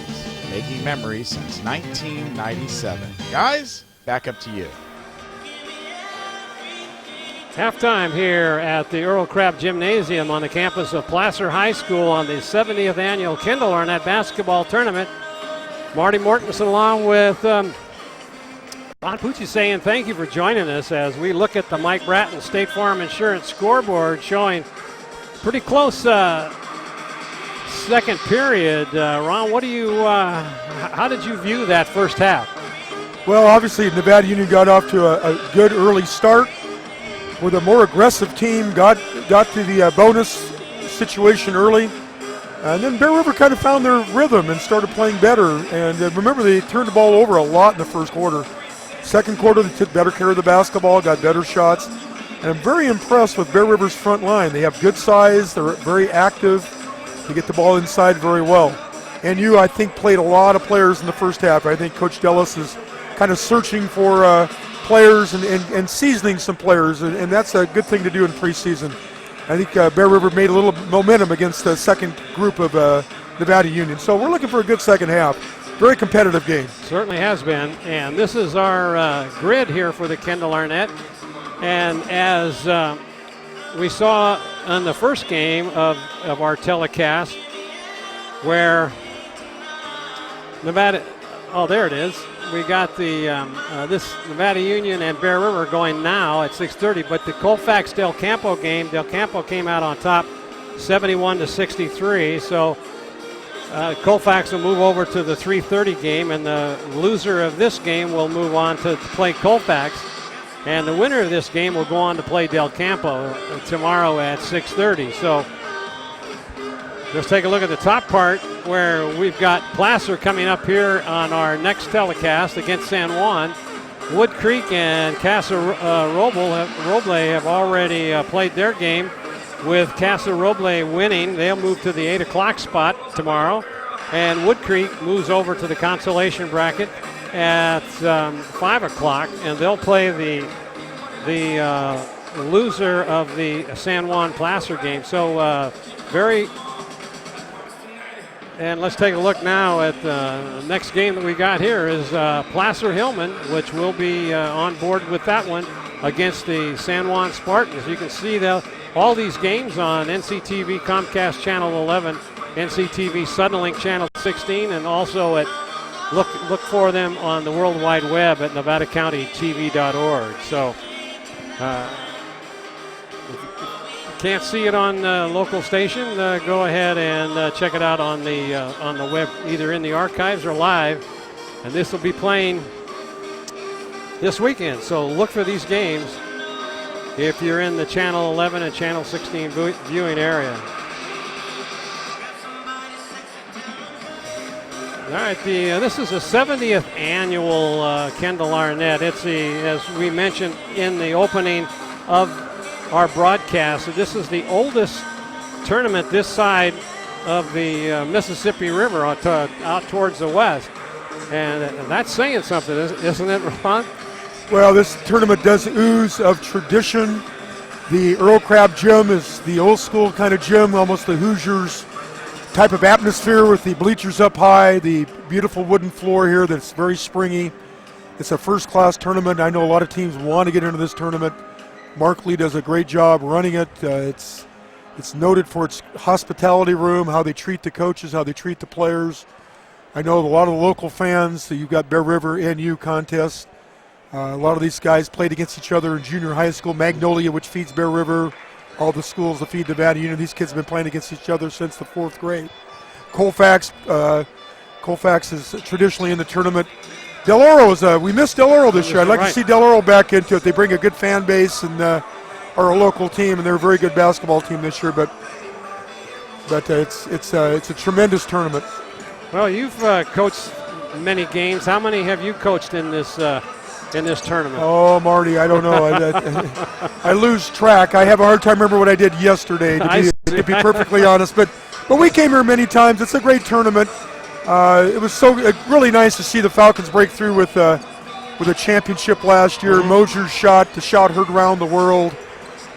making memories since 1997. Guys, back up to you. Halftime here at the Earl Crabbe Gymnasium on the campus of Placer High School on the 70th annual Kendall Arnett basketball tournament. Marty Mortensen along with Ron Pucci saying thank you for joining us as we look at the Mike Bratton State Farm Insurance scoreboard showing pretty close second period. Ron, what do you? How did you view that first half? Well, obviously Nevada Union got off to a good early start with a more aggressive team, got to the bonus situation early, and then Bear River kind of found their rhythm and started playing better. And remember, they turned the ball over a lot in the first quarter. Second quarter, they took better care of the basketball, got better shots, and I'm very impressed with Bear River's front line. They have good size, they're very active. They get the ball inside very well. NU, I think, played a lot of players in the first half. I think Coach Dellis is kind of searching for players and seasoning some players, and that's a good thing to do in preseason. I think Bear River made a little momentum against the second group of Nevada Union. So we're looking for a good second half. Very competitive game. Certainly has been. And this is our grid here for the Kendall Arnett. And as we saw in the first game of our telecast, where Nevada, oh, there it is. We got the this Nevada Union and Bear River going now at 6:30, but the Colfax Del Campo game, Del Campo came out on top 71-63. So Colfax will move over to the 3:30 game, and the loser of this game will move on to play Colfax. And the winner of this game will go on to play Del Campo tomorrow at 6:30. So let's take a look at the top part where we've got Placer coming up here on our next telecast against San Juan. Wood Creek and Casa Roble have already played their game with Casa Roble winning. They'll move to the 8 o'clock spot tomorrow. And Wood Creek moves over to the consolation bracket at 5 o'clock, and they'll play the loser of the San Juan Placer game. So and let's take a look now at the next game that we got here is Placer Hillman, which will be on board with that one against the San Juan Spartans. You can see all these games on NCTV Comcast Channel 11, NCTV Suddenlink Channel 16, and also at look for them on the World Wide Web at NevadaCountyTV.org. So can't see it on local station, go ahead and check it out on the web, either in the archives or live. And this will be playing this weekend. So look for these games if you're in the Channel 11 and Channel 16 viewing area. All right, this is the 70th annual Kendall Arnett. It's as we mentioned in the opening of our broadcast, this is the oldest tournament this side of the Mississippi River out towards the west. And that's saying something, isn't it, Ron? Well, this tournament does ooze of tradition. The Earl Crabbe gym is the old school kind of gym, almost the Hoosiers type of atmosphere with the bleachers up high, the beautiful wooden floor here that's very springy. It's a first-class tournament. I know a lot of teams want to get into this tournament. Mark Lee does a great job running it. It's noted for its hospitality room, how they treat the coaches, how they treat the players. I know a lot of the local fans. So you've got Bear River NU contest. A lot of these guys played against each other in junior high school. Magnolia, which feeds Bear River, all the schools that feed Nevada Union. These kids have been playing against each other since the 4th grade. Colfax is traditionally in the tournament. Del Oro we missed Del Oro this year. I'd like to see Del Oro back into it. They bring a good fan base and are a local team, and they're a very good basketball team this year. But it's a tremendous tournament. Well, you've coached many games. How many have you coached in this tournament? Oh, Marty, I don't know. I lose track. I have a hard time remember what I did yesterday, to be perfectly honest. But we came here many times. It's a great tournament. It was really nice to see the Falcons break through with a championship last year. Mosier's shot, the shot heard around the world,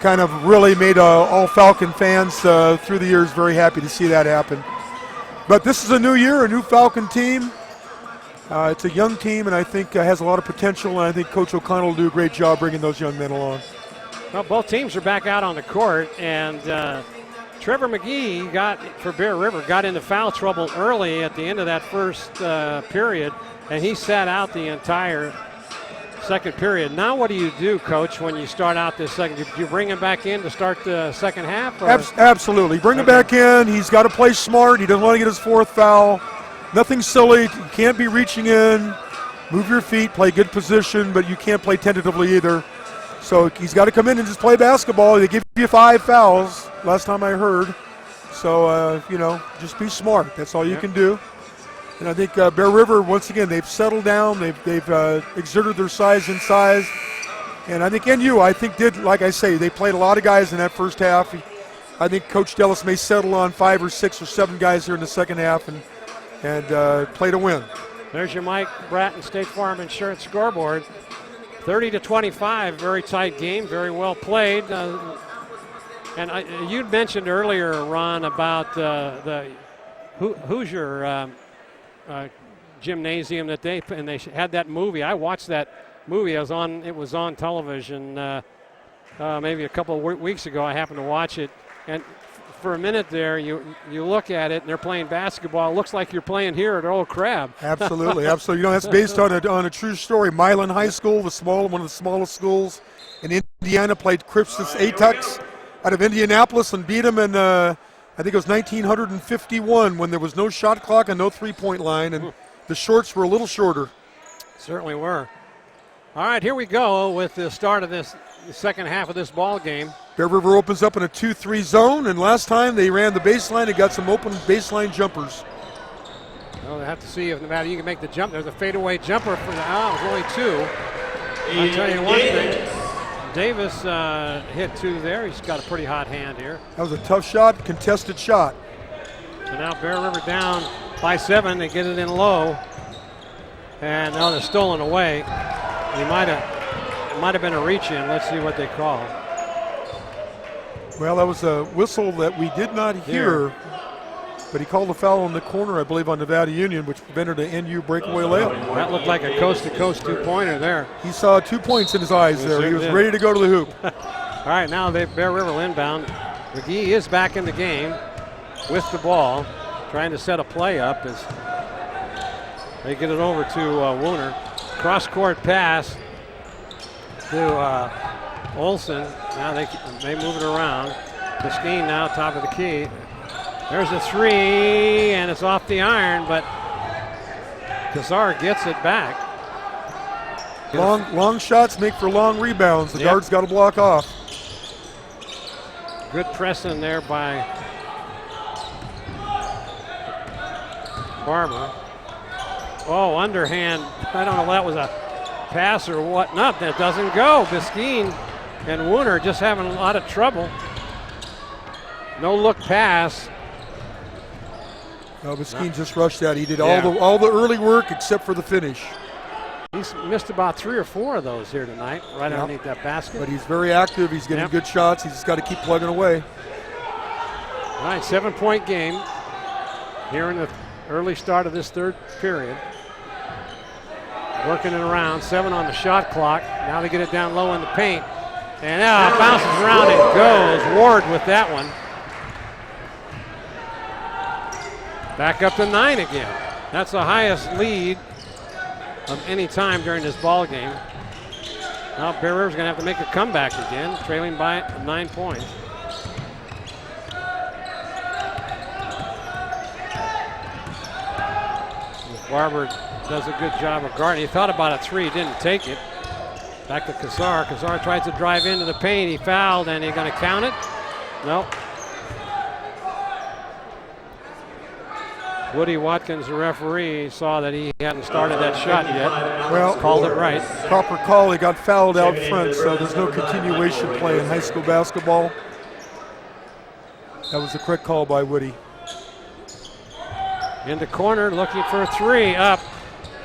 kind of really made all Falcon fans through the years very happy to see that happen. But this is a new year, a new Falcon team. It's a young team, and I think has a lot of potential, and I think Coach O'Connell will do a great job bringing those young men along. Well, both teams are back out on the court, and Trevor McGee for Bear River got into foul trouble early at the end of that first period, and he sat out the entire second period. Now what do you do, Coach, when you start out this second? Do you bring him back in to start the second half? Or? Absolutely. Bring him back in. He's got to play smart. He doesn't want to get his 4th foul. Nothing silly. You can't be reaching in. Move your feet, play good position, but you can't play tentatively either. So he's got to come in and just play basketball. They give you 5 fouls, last time I heard. So, just be smart. That's all you can do. And I think Bear River, once again, they've settled down. They've exerted their size inside. And I think NU, did, like I say, they played a lot of guys in that first half. I think Coach Dellis may settle on 5 or 6 or 7 guys here in the second half and play to win. There's your Mike Bratton State Farm Insurance scoreboard. 30-25, very tight game, very well played. And you'd mentioned earlier, Ron, about the Hoosier gymnasium that they had that movie. I watched that movie. It was on television maybe a couple of weeks ago. I happened to watch it, and for a minute there, you look at it, and they're playing basketball. It looks like you're playing here at Old Crabbe. Absolutely. That's based on a true story. Milan High School, one of the smallest schools in Indiana, played Cripsus Atux out of Indianapolis and beat them in, I think it was 1951, when there was no shot clock and no three-point line, and the shorts were a little shorter. Certainly were. All right, here we go with the start of the second half of this ball game. Bear River opens up in a 2-3 zone, and last time they ran the baseline and got some open baseline jumpers. Well, they have to see if Nevada you can make the jump. There's a fadeaway jumper for the it was only 2. I'll tell you one thing. Davis hit 2 there. He's got a pretty hot hand here. That was a tough shot, contested shot. So now Bear River down by 7. They get it in low. And now they're stolen away. It might have been a reach in. Let's see what they call. Well, that was a whistle that we did not hear, but he called a foul in the corner, I believe, on Nevada Union, which prevented an NU breakaway layup. That looked like a coast-to-coast two-pointer there. He saw 2 points in his eyes there. He was ready to go to the hoop. All right, now Bear River inbound. McGee is back in the game with the ball, trying to set a play up as they get it over to Wooner. Cross-court pass to Olsen. Now they move it around. Biskine now top of the key. There's a three, and it's off the iron, but Kazar gets it back. Long shots make for long rebounds. The guard's got to block off. Good pressing there by Barber. Oh, underhand. I don't know if that was a pass or what. Not that doesn't go. Biskine and Wooner just having a lot of trouble. No look pass. No, Biskine just rushed that. He did all the early work except for the finish. He's missed about 3 or 4 of those here tonight, right underneath that basket. But he's very active. He's getting good shots. He's just got to keep plugging away. All right, 7-point game here in the early start of this third period. Working it around, 7 on the shot clock. Now they get it down low in the paint. And now it bounces around and goes. Ward with that one. Back up to 9 again. That's the highest lead of any time during this ball game. Now Bear River's going to have to make a comeback again, trailing by 9 points. Barber does a good job of guarding. He thought about a 3, didn't take it. Back to Kazar. Kazar tries to drive into the paint. He fouled, and he's going to count it. Nope. Woody Watkins, the referee, saw that he hadn't started that shot yet. Well, called it right. Proper call. He got fouled out front, so there's no continuation play in high school basketball. That was the correct call by Woody. In the corner, looking for a 3, up.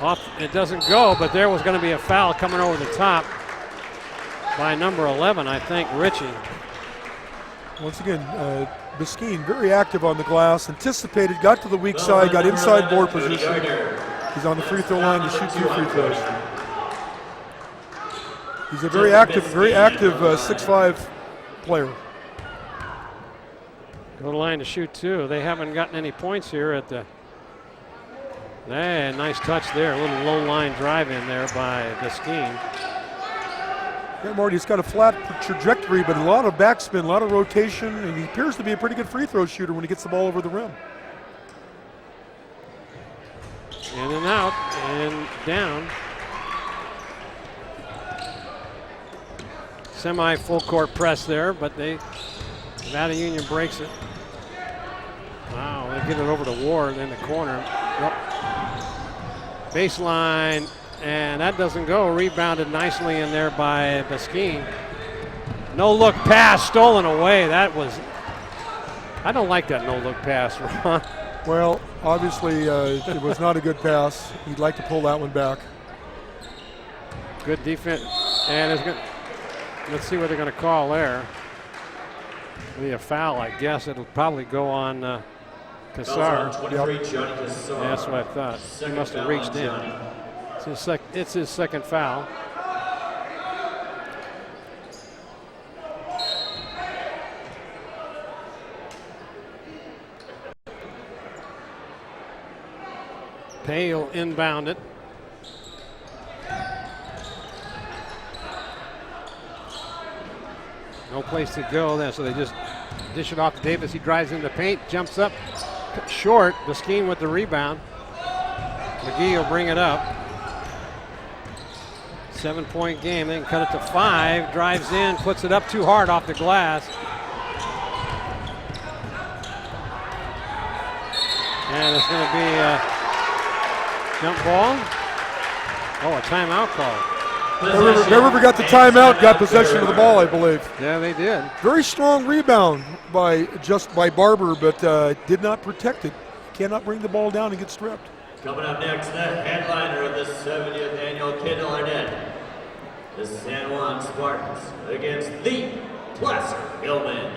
Off, it doesn't go, but there was going to be a foul coming over the top by number 11, I think, Ritchie. Once again, Biskine very active on the glass, anticipated, got to the weak side, got inside board position. He's on the free throw line to shoot 2 free throws. He's a very active 6'5" player. Go to line to shoot 2. They haven't gotten any points here at the. Nice touch there. A little low line drive in there by Biskine. Yeah, Marty, it's got a flat trajectory, but a lot of backspin, a lot of rotation, and he appears to be a pretty good free throw shooter when he gets the ball over the rim. In and out and down. Semi full court press there, but Nevada Union breaks it. Wow, they get it over to Ward in the corner. Nope. Baseline, and that doesn't go. Rebounded nicely in there by Biskine. No look pass stolen away. That was, I don't like that no look pass, Ron. Well, obviously it was not a good pass. He'd like to pull that one back. Good defense, and let's see what they're going to call there. It'll be a foul, I guess. It'll probably go on Kazar. Yeah, that's what I thought. He must have reached in. It's his second foul. Pay will inbound it. No place to go then, so they just dish it off to Davis. He drives in the paint, jumps up short. Biskine with the rebound. McGee will bring it up. 7-point game. They can cut it to 5. Drives in, puts it up too hard off the glass. And it's going to be a jump ball. Oh, a timeout call. Bear River got the timeout, got possession of the ball, I believe. Yeah, they did. Very strong rebound by Barber, but did not protect it. Cannot bring the ball down and get stripped. Coming up next, the headliner of the 70th Annual Kendall Arnett, the San Juan Spartans against the Placer Hillmen.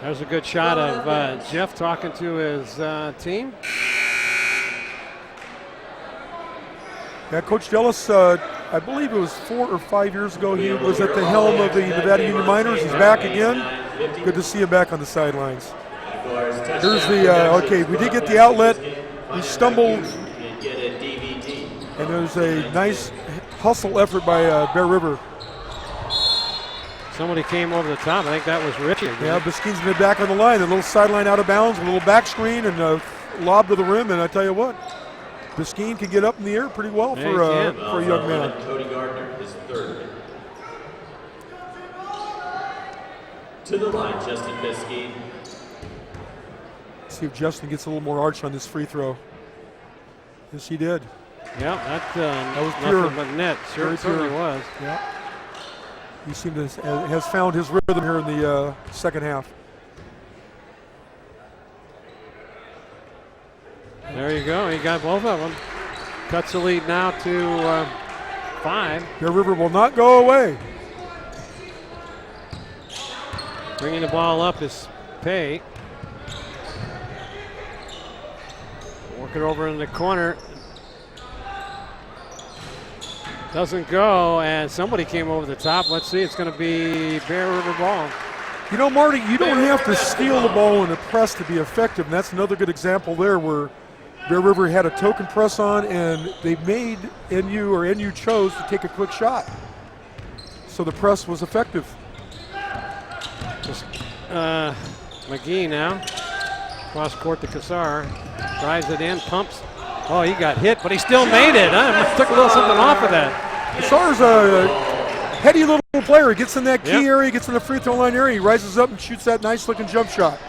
There's a good shot of Jeff talking to his team. Yeah, Coach Dellis, I believe it was 4 or 5 years ago, he was at the helm of the Nevada Union Miners. He's back again. Good to see him back on the sidelines. Here's the, okay, we did get the outlet. He stumbled, and there's a nice hustle effort by Bear River. Somebody came over the top. I think that was Richie again. Yeah, Biskeen's been back on the line. A little sideline out of bounds, a little back screen, and a lob to the rim. And I tell you what, Biskeen can get up in the air pretty well for a young man. Cody Gardner is third. To the line, Justin Biskeen. See if Justin gets a little more arch on this free throw. Yes, he did. Yeah, that was pure. nothing but net. Certainly was. Yeah. He has found his rhythm here in the second half. There you go. He got both of them. Cuts the lead now to 5. Bear River will not go away. Bringing the ball up is Pay. Work it over in the corner. Doesn't go, and somebody came over the top. Let's see, it's going to be Bear River ball. You know, Marty, you don't have to steal the ball in a press to be effective, and that's another good example there where Bear River had a token press on, and they made NU chose to take a quick shot. So the press was effective. McGee now. Cross court to Kassar. Drives it in, pumps. Oh, he got hit, but he still made it. Took a little something off of that. Kassar's a heady little player. He gets in that key area, gets in the free throw line area, he rises up and shoots that nice looking jump shot.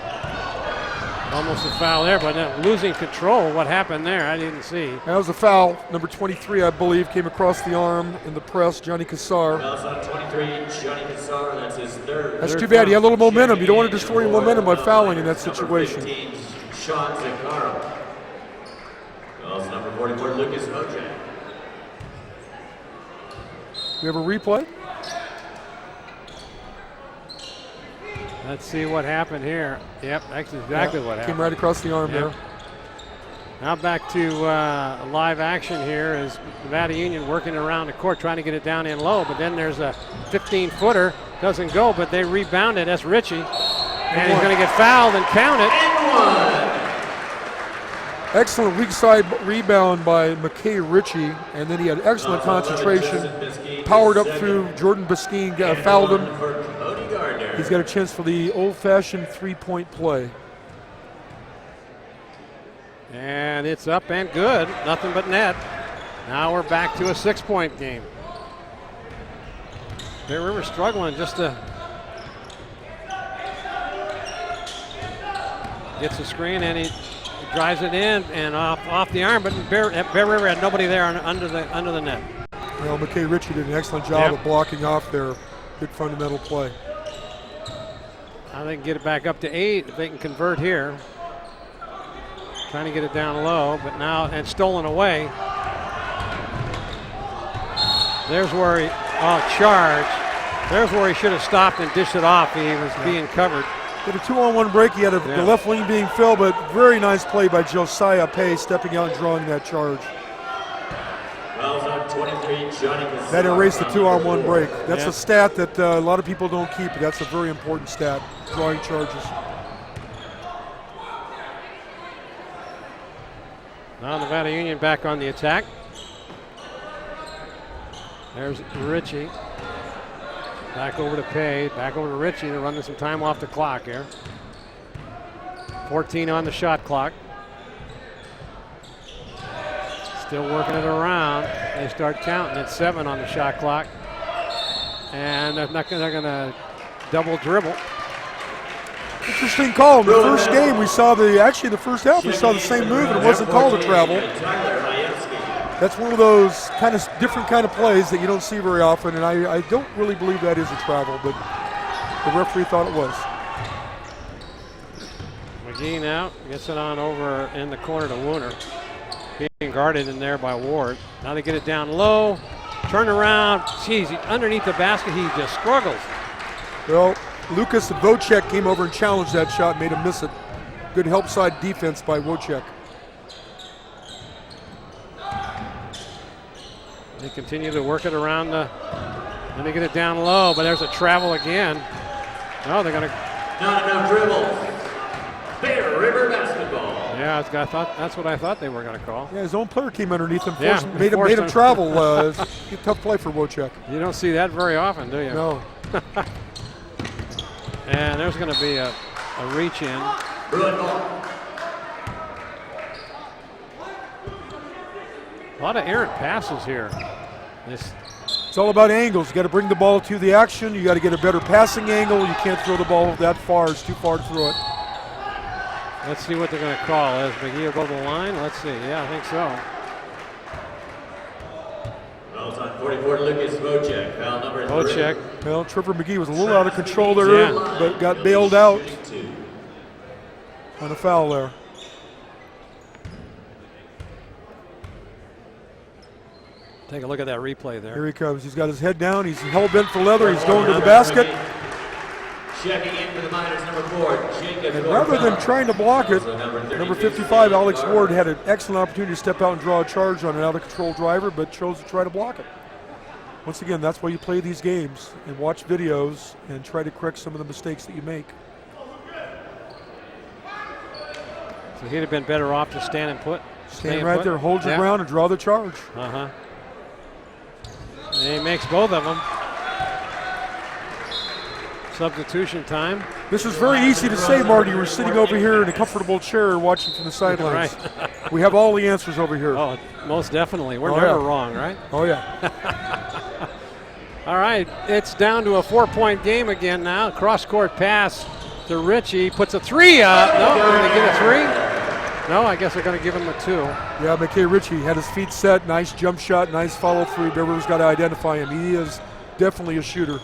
Almost a foul there, but losing control. What happened there? I didn't see. That was a foul. Number 23, I believe, came across the arm in the press. Johnny Kassar. Fouls on 23, Johnny Kassar. That's his third. That's too bad. He had a little momentum. You don't want to destroy your momentum by fouling in that situation. 15, Sean Zaccaro. Fouls number 44, Lucas Mojak. We have a replay. Let's see what happened here. Yep, that's exactly what happened. Came right across the arm there. Now back to live action here as Nevada Union working around the court trying to get it down in low, but then there's a 15-footer. Doesn't go, but they rebound it. That's Richie. And he's going to get fouled and count it. Excellent weak side rebound by McKay Ritchie, and then he had excellent concentration. Powered up through Jordan Biskeen, fouled him. He's got a chance for the old-fashioned three-point play. And it's up and good. Nothing but net. Now we're back to a 6-point game. Bear River struggling just to gets a screen and he drives it in and off the arm, but Bear River had nobody there under the net. Well, McKay Ritchie did an excellent job of blocking off their good fundamental play. Now they can get it back up to 8 if they can convert here. Trying to get it down low, but now it's stolen away. There's where he, charge. There's where he should have stopped and dished it off. He was being covered. Did a 2-on-1 break. He had the left wing being filled, but very nice play by Josiah Pay stepping out and drawing that charge. That erased the 2-on-1 break. That's a stat that a lot of people don't keep. That's a very important stat, drawing charges. Now Nevada Union back on the attack. There's Ritchie. Back over to Pay, back over to Ritchie. They're running some time off the clock here. 14 on the shot clock. Still working it around. They start counting at 7 on the shot clock. And they're going to double dribble. Interesting call. In the first game, we saw the first half, we saw the same move, and it wasn't called a travel. That's one of those different kind of plays that you don't see very often, and I don't really believe that is a travel, but the referee thought it was. McGee now gets it on over in the corner to Wooner. Being guarded in there by Ward. Now they get it down low. Turn around. Geez, underneath the basket, he just struggles. Well, Lucas Wojciech came over and challenged that shot, made him miss it. Good help side defense by Wojciech. They continue to work it around and they get it down low, but there's a travel again. No, they're going to. Not enough dribbles. Bear River basketball. Yeah, that's what I thought they were going to call. Yeah, his own player came underneath him, made him travel. It's a tough play for Wojciech. You don't see that very often, do you? No. And there's going to be a reach in. Bruin ball. A lot of errant passes here. It's all about angles. You got to bring the ball to the action. You got to get a better passing angle. You can't throw the ball that far. It's too far to throw it. Let's see what they're going to call. Is McGee above the line? Let's see. Yeah, I think so. Fouls on 44, Lucas Vocek. Foul number 3. Vocek. Well, Trevor McGee was a little out of control there, but got bailed out on a foul there. Take a look at that replay there. Here he comes. He's got his head down. He's hell-bent for leather. He's going to the basket. Checking in for the Miners, number 4, Jacob. And rather than trying to block it, number 55, Alex Ward, had an excellent opportunity to step out and draw a charge on an out-of-control driver, but chose to try to block it. Once again, that's why you play these games and watch videos and try to correct some of the mistakes that you make. So he'd have been better off to stand and put. Stand right there, hold your ground, and draw the charge. Uh-huh. And he makes both of them. Substitution time. This is very easy to say, Marty. We're sitting over here in a comfortable chair watching from the sidelines. Right. We have all the answers over here. Oh, most definitely. We're never wrong, right? Oh, yeah. All right, it's down to a 4-point game again now. Cross-court pass to Ritchie. Puts a 3 up. No, they're going to give a 3. No, I guess they're going to give him a 2. Yeah, McKay Ritchie had his feet set. Nice jump shot, nice follow through. Bear River's got to identify him. He is definitely a shooter.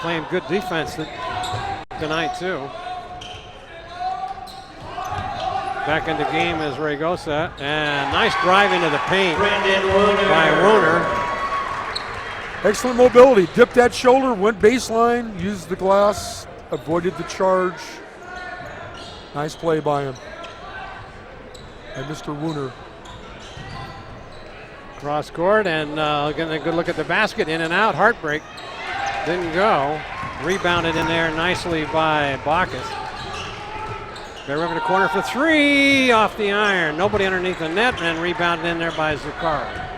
Playing good defense tonight, too. Back in the game is Ragosa. And nice drive into the paint by Wooner. Excellent mobility. Dipped that shoulder, went baseline, used the glass, avoided the charge. Nice play by him. And Mr. Wooner. Cross court and getting a good look at the basket. In and out. Heartbreak. Didn't go. Rebounded in there nicely by Bacchus. Bear River to corner for 3 off the iron. Nobody underneath the net, and rebounded in there by Zuccaro.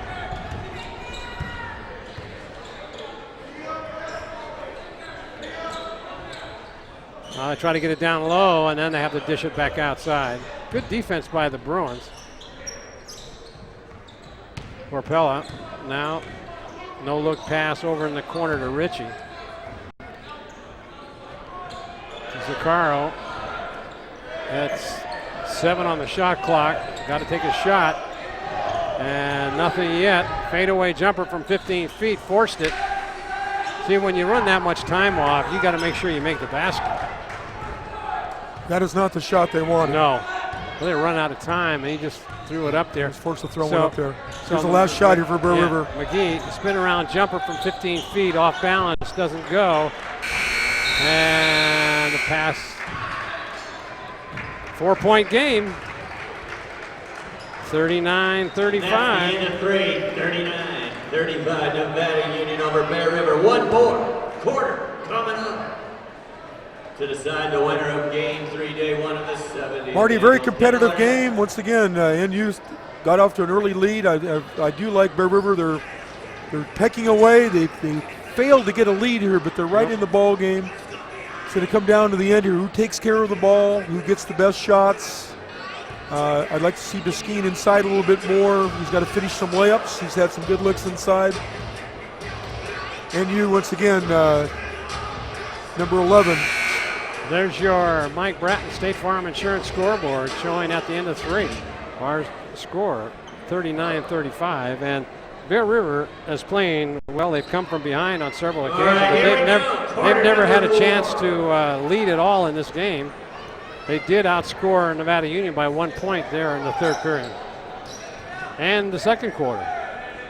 They try to get it down low, and then they have to dish it back outside. Good defense by the Bruins. Corpella now. No look pass over in the corner to Ritchie. Zuccaro. That's 7 on the shot clock. Got to take a shot. And nothing yet. Fadeaway jumper from 15 feet. Forced it. See, when you run that much time off, you got to make sure you make the basket. That is not the shot they wanted. No. Well, they run out of time, and he just threw it up there. He was forced to throw one up there. So Here's the last shot here for Bear River. McGee, spin around jumper from 15 feet off balance, doesn't go. And the pass. 4-point game. 39-35. That's the 39-35. Nevada Union over Bear River. 1 more quarter coming up to decide the winner of game 3, day 1 of the 70th. Marty, very competitive game. Once again, NU got off to an early lead. I do like Bear River. They're pecking away. They failed to get a lead here, but they're right in the ball game. It's going to come down to the end here. Who takes care of the ball? Who gets the best shots? I'd like to see Biskeen inside a little bit more. He's got to finish some layups. He's had some good looks inside. NU once again, number 11. There's your Mike Bratton State Farm Insurance scoreboard showing at the end of 3. Our score 39-35, and Bear River is playing well. They've come from behind on several occasions, but they've never had a chance to lead at all in this game. They did outscore Nevada Union by 1 point there in the 3rd period. And the 2nd quarter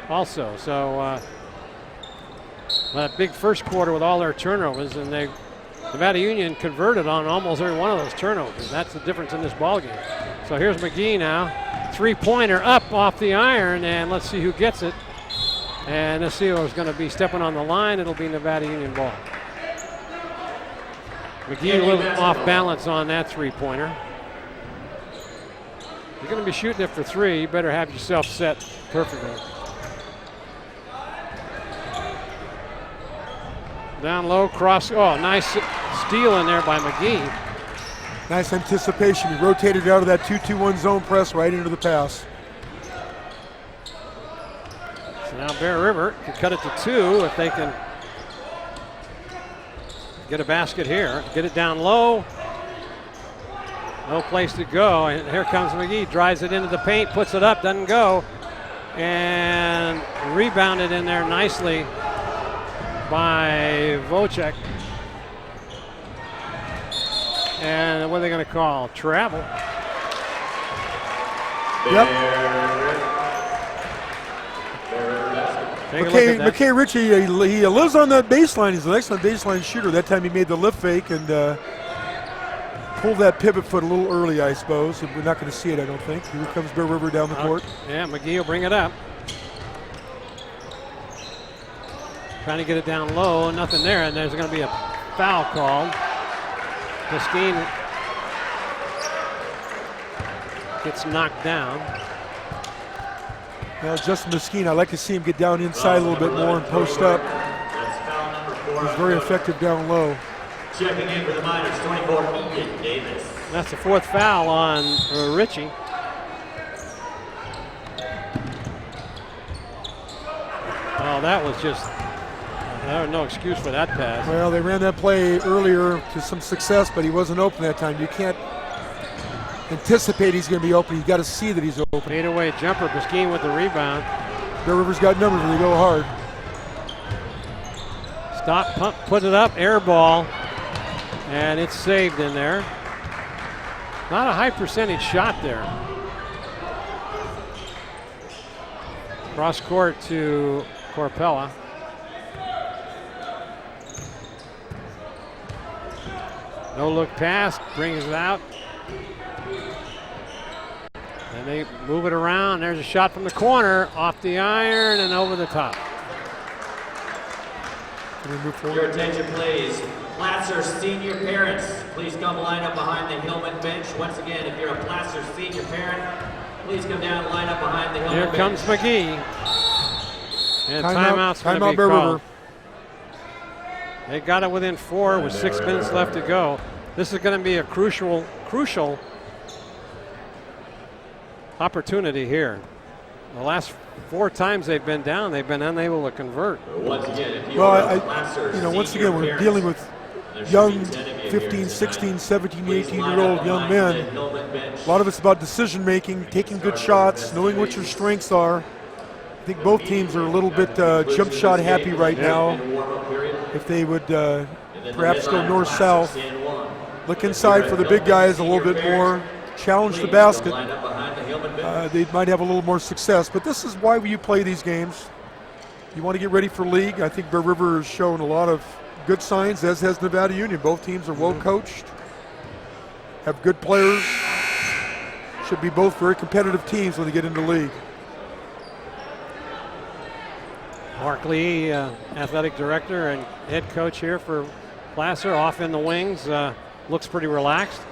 also. So that big 1st quarter with all their turnovers, and Nevada Union converted on almost every one of those turnovers. That's the difference in this ballgame. So here's McGee now. 3-pointer up off the iron, and let's see who gets it. And let's see who's going to be stepping on the line. It'll be Nevada Union ball. McGee a little off balance on that 3-pointer. You're going to be shooting it for 3. You better have yourself set perfectly. Down low, cross. Oh, nice steal in there by McGee. Nice anticipation. He rotated out of that 2-2-1 zone press right into the pass. So now Bear River can cut it to 2 if they can get a basket here. Get it down low. No place to go. And here comes McGee. Drives it into the paint, puts it up, doesn't go. And rebounded in there nicely by Vocek. And what are they going to call? Travel. Yep. McKay Ritchie, he lives on that baseline. He's an excellent baseline shooter. That time he made the lift fake and pulled that pivot foot a little early, I suppose. We're not going to see it, I don't think. Here comes Bear River down the court. Yeah, McGee will bring it up. Trying to get it down low, nothing there, and there's going to be a foul called. Mesquine gets knocked down. Now Justin Mesquine, I like to see him get down inside a little bit more and post up. He's very effective down low. Checking in for the Miners, 24, Ian Davis. That's the 4th foul on Ritchie. Oh, that was just, there was no excuse for that pass. Well, they ran that play earlier to some success, but he wasn't open that time. You can't anticipate he's going to be open. You've got to see that he's open. Fadeaway jumper, Mesquine with the rebound. Bear River's got numbers when they go hard. Stop, pump, put it up, air ball, and it's saved in there. Not a high percentage shot there. Cross court to Corpella. No look pass, brings it out. And they move it around. There's a shot from the corner, off the iron and over the top. Your attention please. Placer senior parents, please come line up behind the Hillman bench. Once again, if you're a Placer senior parent, please come down and line up behind the Hillman bench. Here comes McGee. And timeout's going to be Bear called. River. They got it within 4 with 6 minutes left to go. This is going to be a crucial opportunity here. The last 4 times they've been down, they've been unable to convert. Once again, if you once again, we're dealing with young 15, 16, 17, 18-year-old young men. A lot of it's about decision making, taking good shots, knowing what your strengths are. I think both teams are a little bit jump shot happy right now. If they would perhaps go north-south, look inside for the big guys a little bit more, challenge the basket, they might have a little more success. But this is why you play these games. You want to get ready for league. I think Bear River has shown a lot of good signs, as has Nevada Union. Both teams are well coached, have good players, should be both very competitive teams when they get into league. Mark Lee, athletic director and head coach here for Placer, off in the wings, looks pretty relaxed.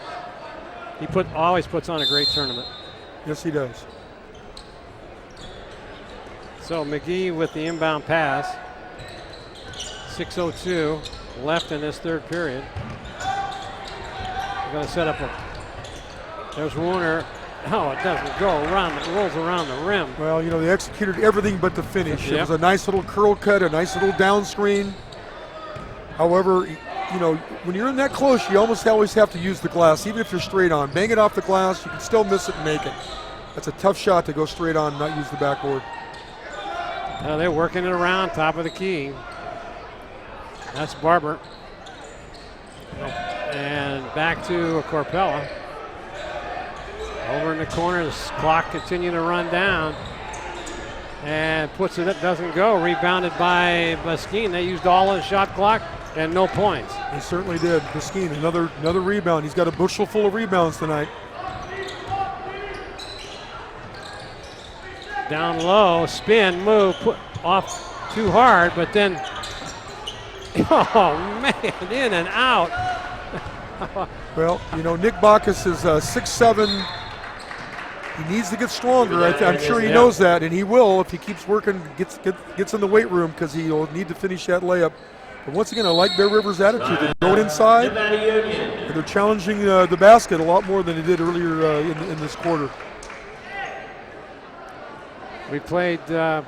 He always puts on a great tournament. Yes, he does. So McGee with the inbound pass. 6:02 left in this 3rd period. They're going to set up there's Warner. Oh, it doesn't go around. It rolls around the rim. Well, you know, they executed everything but the finish. Yep. It was a nice little curl cut, a nice little down screen. However, you know, when you're in that close, you almost always have to use the glass, even if you're straight on. Bang it off the glass, you can still miss it and make it. That's a tough shot to go straight on and not use the backboard. They're working it around, top of the key. That's Barber. And back to Corpella. Over in the corner, the clock continuing to run down. And puts it up, doesn't go. Rebounded by Mesquine. They used all of the shot clock and no points. He certainly did. Mesquine, another rebound. He's got a bushel full of rebounds tonight. Down low, spin, move, put off too hard, but then, oh man, in and out. Well, you know, Nick Bacchus is 6'7". He needs to get stronger. I'm sure he knows that, and he will if he keeps working, gets in the weight room, because he'll need to finish that layup But once again, I like Bear River's attitude. They're going inside, Nevada Union. and they're challenging the basket a lot more than they did earlier in this quarter. We played a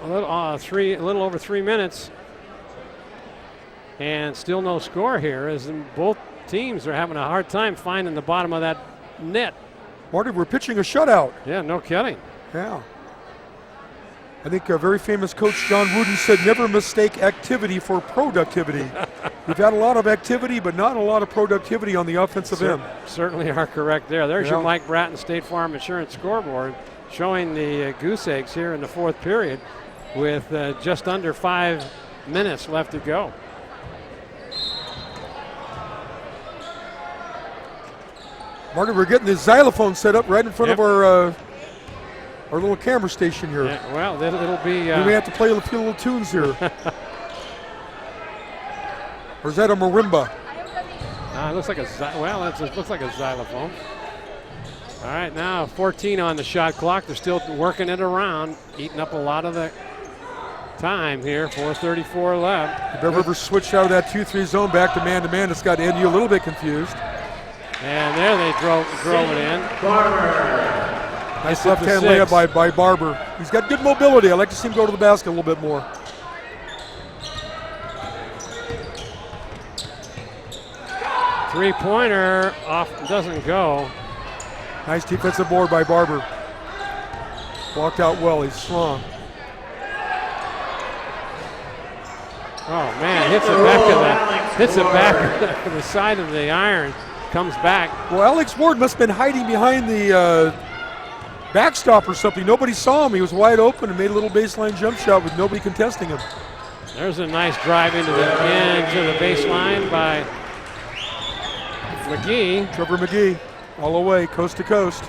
little over 3 minutes, and still no score here, as both teams are having a hard time finding the bottom of that net. Marty, we're pitching a shutout. Yeah, no kidding. Yeah. I think a very famous coach, John Wooden, said never mistake activity for productivity. We've had a lot of activity, but not a lot of productivity on the offensive end. Certainly are correct there. There's your Mike Bratton State Farm Insurance scoreboard showing the goose eggs here in the fourth period with just under 5 minutes left to go. Marty, we're getting the xylophone set up right in front of our little camera station here. Yeah, well, it'll be. We may have to play a few little tunes here. Or is that a marimba? It looks like it looks like a xylophone. All right, now 14 on the shot clock. They're still working it around, eating up a lot of the time here. 4:34 left. Bear River switched out of that 2-3 zone back to man. It's got NU a little bit confused. And there they drove it in. Nice left-hand layup by Barber. He's got good mobility. I like to see him go to the basket a little bit more. Three-pointer off, doesn't go. Nice defensive board by Barber. Walked out well. He's strong. Oh man, hits the back of that. Hits the back of the side of the iron. Comes back. Well, Alex Ward must have been hiding behind the backstop or something. Nobody saw him. He was wide open and made a little baseline jump shot with nobody contesting him. There's a nice drive into the baseline by McGee. Trevor McGee, all the way, coast to coast.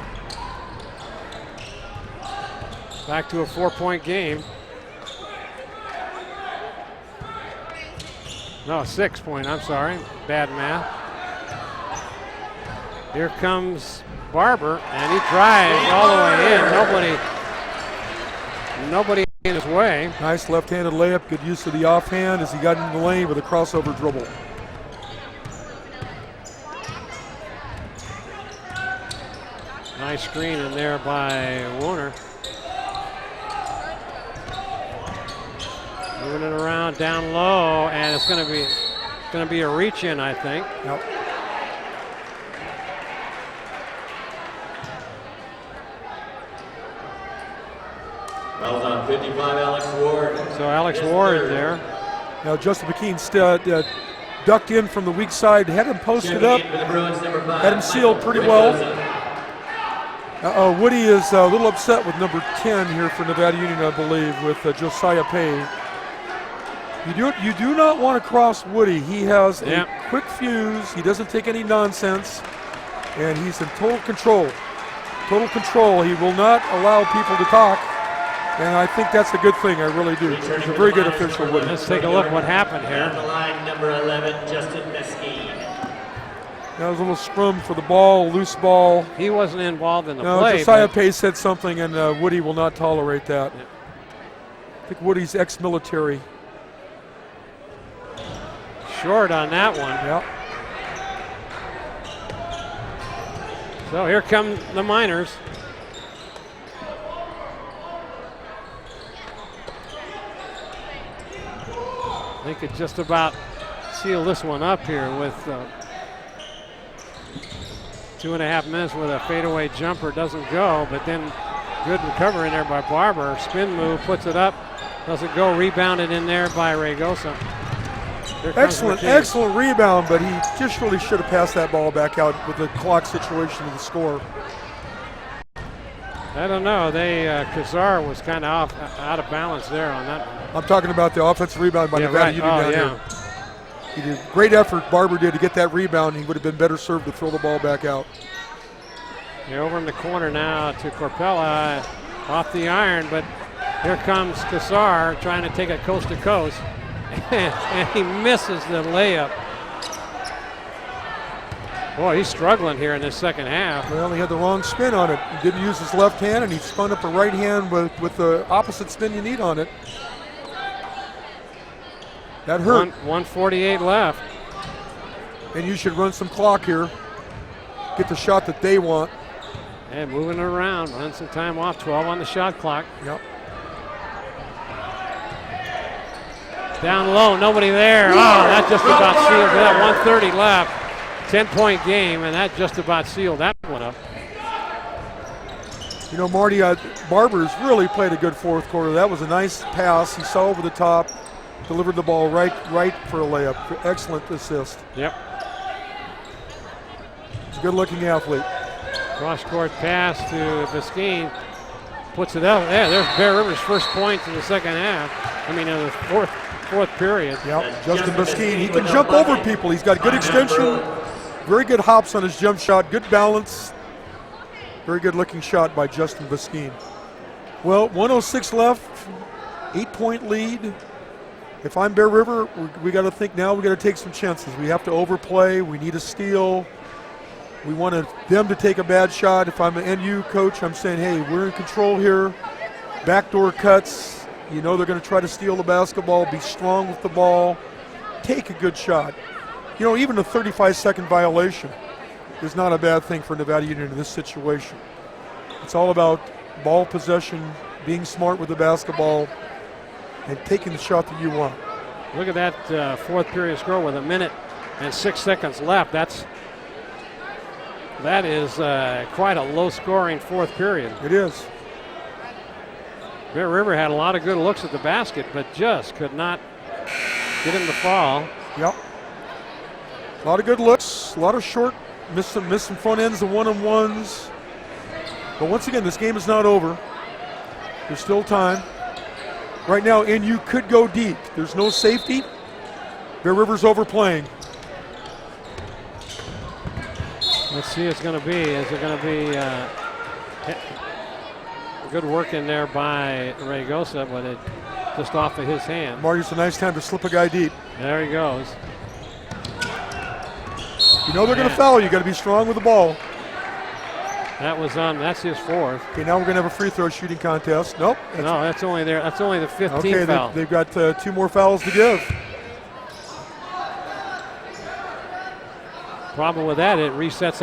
Back to a 4-point game. No, 6-point, I'm sorry. Bad math. Here comes Barber, and he drives all the way in. Nobody in his way. Nice left-handed layup, good use of the offhand as he got into the lane with a crossover dribble. Nice screen in there by Warner. Moving it around down low, and it's going to be a reach in, I think. Yep. Fouls on 55, Alex Ward. So Alex Ward there. Now Justin McKean ducked in from the weak side, had him posted up, had him sealed pretty well. Woody is a little upset with number 10 here for Nevada Union, I believe, with Josiah Pay. You do not want to cross Woody. He has a quick fuse. He doesn't take any nonsense, and he's in total control. Total control. He will not allow people to talk, and I think that's a good thing. I really do. He's a very good official, Woody. Let's take a look what happened here. On the line, number 11, Justin Mesquite. That was a little scrum for the ball, loose ball. He wasn't involved in the No, play. Josiah Pay said something, and Woody will not tolerate that. Yeah. I think Woody's ex-military. Short on that one. Yeah. So here come the Miners. They could just about seal this one up here with 2.5 minutes with a fadeaway jumper. Doesn't go, but then good recovery in there by Barber. Spin move, puts it up. Doesn't go, rebounded in there by Ragosa. Excellent rebound, but he just really should have passed that ball back out with the clock situation of the score. I don't know. Kazar was kind of out of balance there on that one. I'm talking about the offensive rebound by Nevada Union down here. He did great effort. Barber did to get that rebound. He would have been better served to throw the ball back out. You're over in the corner now to Corpella off the iron, but here comes Kazar trying to take it coast to coast. And he misses the layup. Boy, he's struggling here in this second half. Well, he had the wrong spin on it. He didn't use his left hand, and he spun up a right hand with the opposite spin you need on it. That hurt. 1:48 left. And you should run some clock here. Get the shot that they want. And moving it around, run some time off. 12 on the shot clock. Yep. Down low, nobody there. Oh, that just about sealed that. 1:30 left. 10-point game, and that just about sealed that one up. You know, Marty, Barber's really played a good fourth quarter. That was a nice pass. He saw over the top, delivered the ball right for a layup. Excellent assist. Yep. He's a good-looking athlete. Cross-court pass to Biskine. Puts it out. Yeah, there's Bear River's first points in the second half. I mean, in the fourth period. Yep, Justin Biskine. He can jump over people. He's got good extension, very good hops on his jump shot, good balance. Very good-looking shot by Justin Biskine. Well, 1:06 left, 8-point lead. If I'm Bear River, we got to think now. We got to take some chances. We have to overplay. We need a steal. We wanted them to take a bad shot. If I'm an NU coach, I'm saying, hey, we're in control here. Backdoor cuts. You know they're going to try to steal the basketball. Be strong with the ball. Take a good shot. You know, even a 35-second violation is not a bad thing for Nevada Union in this situation. It's all about ball possession, being smart with the basketball, and taking the shot that you want. Look at that fourth period score with 1 minute and 6 seconds left. That is quite a low-scoring fourth period. It is. Bear River had a lot of good looks at the basket, but just could not get him to fall. Yep. A lot of good looks, a lot of short, missed some front ends and one-on-ones. But once again, this game is not over. There's still time. Right now, NU could go deep. There's no safety. Bear River's overplaying. Let's see, it's going to be. Is it going to be good work in there by Ragosa, but it just off of his hand. Marty, it's a nice time to slip a guy deep. There he goes. You know they're going to foul. You got to be strong with the ball. That's his fourth. Okay, now we're going to have a free throw shooting contest. Nope. No, that's only the 15th foul. They've got 2 more fouls to give. Problem with that, it resets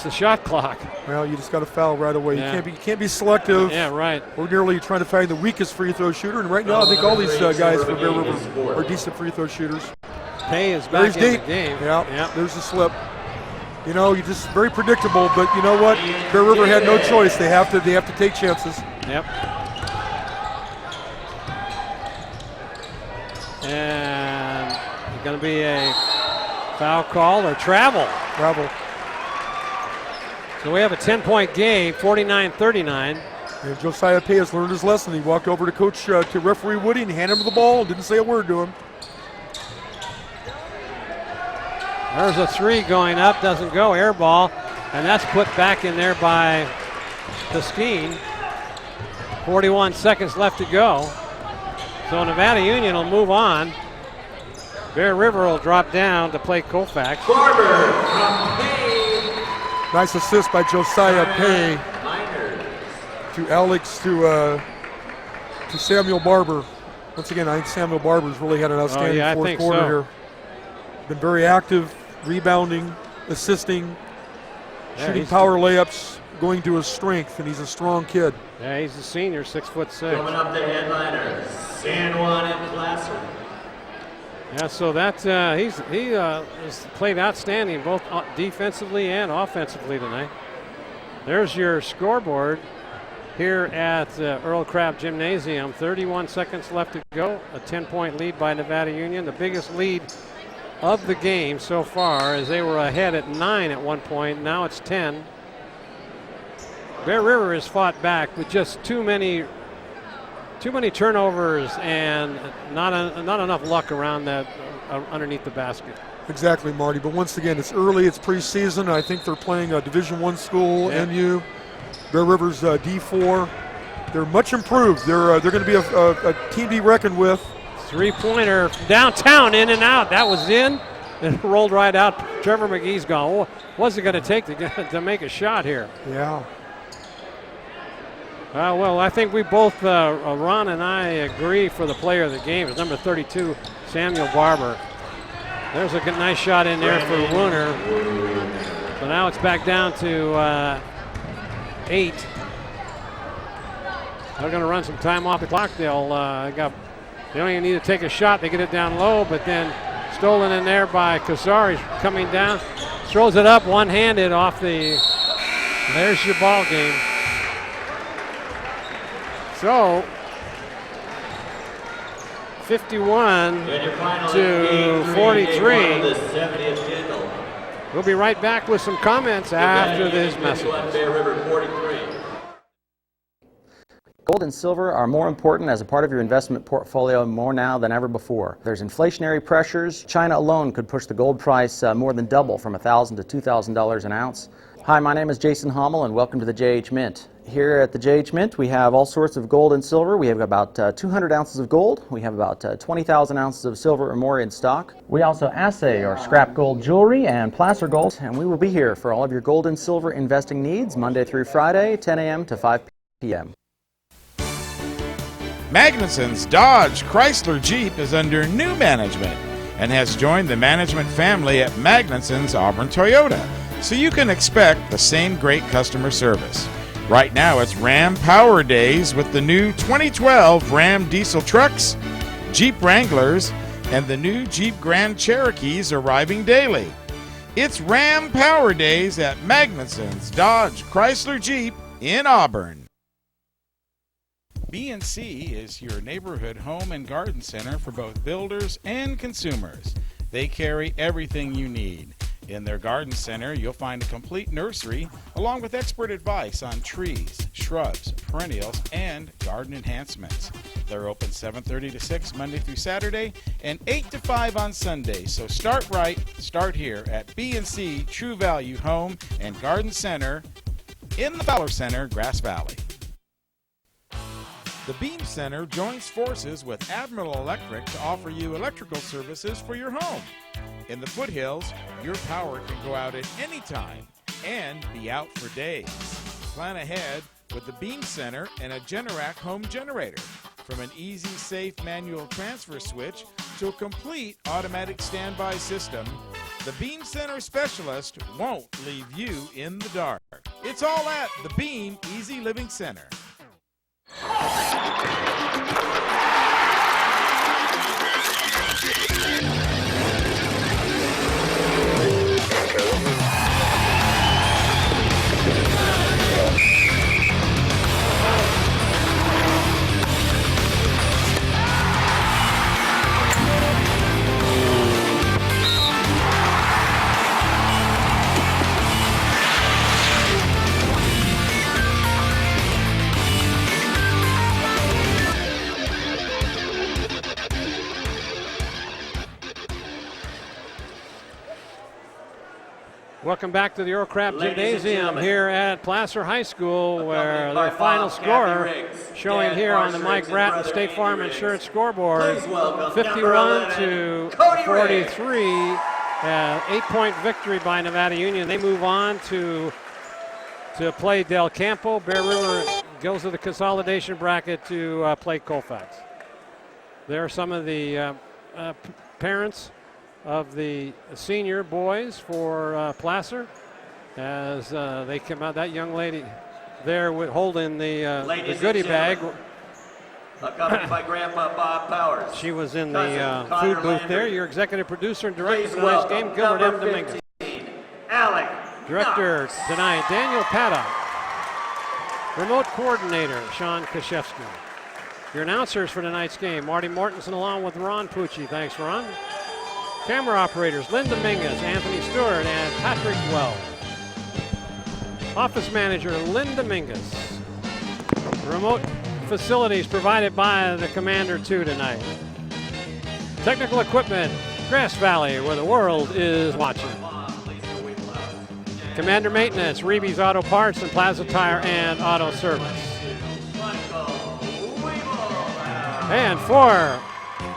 the shot clock. Well, you just got to foul right away. Yeah. You can't be selective. Yeah, right. Ordinarily, trying to find the weakest free throw shooter, and right now I think all these guys for Bear River are decent free throw shooters. Pay is back in the game. Yeah, there's the slip. You know, you just very predictable, but you know what? Bear River had no choice. They have to take chances. Yep. And it's going to be a foul call or travel. Travel. So we have a 10-point game, 49-39. And Josiah Pay has learned his lesson. He walked over to to referee Woody and handed him the ball and didn't say a word to him. There's a three going up, doesn't go, air ball, and that's put back in there by Biskine. 41 seconds left to go. So Nevada Union will move on. Bear River will drop down to play Colfax. Nice assist by Josiah Pay to Alex, to Samuel Barber. Once again, I think Samuel Barber's really had an outstanding fourth quarter here. Been very active, rebounding, assisting, shooting power layups, going to his strength, and he's a strong kid. Yeah, he's a senior, 6'6". Coming up the headliner, San Juan and Placer. Yeah, so that he has played outstanding both defensively and offensively tonight. There's your scoreboard here at Earl Crabbe Gymnasium. 31 seconds left to go. A 10-point lead by Nevada Union, the biggest lead of the game so far, as they were ahead at 9 at one point. Now it's 10. Bear River has fought back with just too many turnovers and not enough luck around that underneath the basket. Exactly, Marty. But once again, it's early. It's preseason. I think they're playing a Division I school, NU. Bear River's D4. They're much improved. They're going to be a team to be reckoned with. Three-pointer downtown, in and out. That was in and rolled right out. Trevor McGee's gone. What's it going to take to make a shot here? Yeah. Well, I think we both, Ron and I, agree for the player of the game. It's number 32, Samuel Barber. There's a good, nice shot in there for Wooner. So now it's back down to 8. They're going to run some time off the clock. They don't even need to take a shot. They get it down low, but then stolen in there by Casari coming down. Throws it up one-handed off the, there's your ball game. So 51 to 43. The 70th Kendall. We'll be right back with some comments after this message. Bear River 43. Gold and silver are more important as a part of your investment portfolio more now than ever before. There's inflationary pressures. China alone could push the gold price more than double from $1,000 to $2,000 an ounce. Hi, my name is Jason Hommel and welcome to the JH Mint. Here at the JH Mint we have all sorts of gold and silver. We have about 200 ounces of gold. We have about 20,000 ounces of silver or more in stock. We also assay or scrap gold jewelry and placer gold, and we will be here for all of your gold and silver investing needs Monday through Friday, 10 a.m. to 5 p.m. Magnuson's Dodge Chrysler Jeep is under new management and has joined the management family at Magnuson's Auburn Toyota, so you can expect the same great customer service. Right now it's Ram Power Days with the new 2012 Ram diesel trucks, Jeep Wranglers, and the new Jeep Grand Cherokees arriving daily. It's Ram Power Days at Magnuson's Dodge Chrysler Jeep in Auburn. B&C is your neighborhood home and garden center for both builders and consumers. They carry everything you need. In their garden center, you'll find a complete nursery along with expert advice on trees, shrubs, perennials, and garden enhancements. They're open 7:30 to 6 Monday through Saturday and 8 to 5 on Sunday. So start right, start here at B&C True Value Home and Garden Center in the Fowler Center, Grass Valley. The Beam Center joins forces with Admiral Electric to offer you electrical services for your home. In the foothills, your power can go out at any time and be out for days. Plan ahead with the Beam Center and a Generac home generator. From an easy, safe manual transfer switch to a complete automatic standby system, the Beam Center specialist won't leave you in the dark. It's all at the Beam Easy Living Center. Welcome back to the Earl Crabbe Gymnasium here at Placer High School, where their final score showing here on the Mike Bratton State Farm Insurance scoreboard, 51 to 43, 8-point victory by Nevada Union. They move on to play Del Campo. Bear River goes to the consolidation bracket to play Colfax. There are some of the parents of the senior boys for Placer as they come out. That young lady there holding the goodie bag. Accompanied by Grandpa Bob Powers. She was in the food booth there. Your executive producer and director of tonight's game, Gilbert M. Dominguez. Alec Director tonight, Daniel Paddock. Remote coordinator, Sean Kashevsky. Your announcers for tonight's game, Marty Mortensen along with Ron Pucci. Thanks, Ron. Camera operators, Linda Mingus, Anthony Stewart, and Patrick Wells. Office manager, Linda Mingus. Remote facilities provided by the Commander 2 tonight. Technical equipment, Grass Valley, where the world is watching. Commander Maintenance, Reeby's Auto Parts and Plaza Tire and Auto Service. And for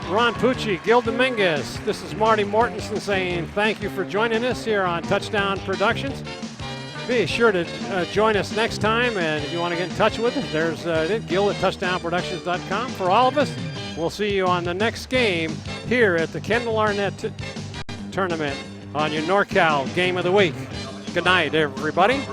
Ron Pucci, Gil Dominguez, this is Marty Mortensen saying thank you for joining us here on Touchdown Productions. Be sure to join us next time, and if you want to get in touch with us, there's Gil at touchdownproductions.com. For all of us, we'll see you on the next game here at the Kendall Arnett tournament on your NorCal Game of the Week. Good night, everybody.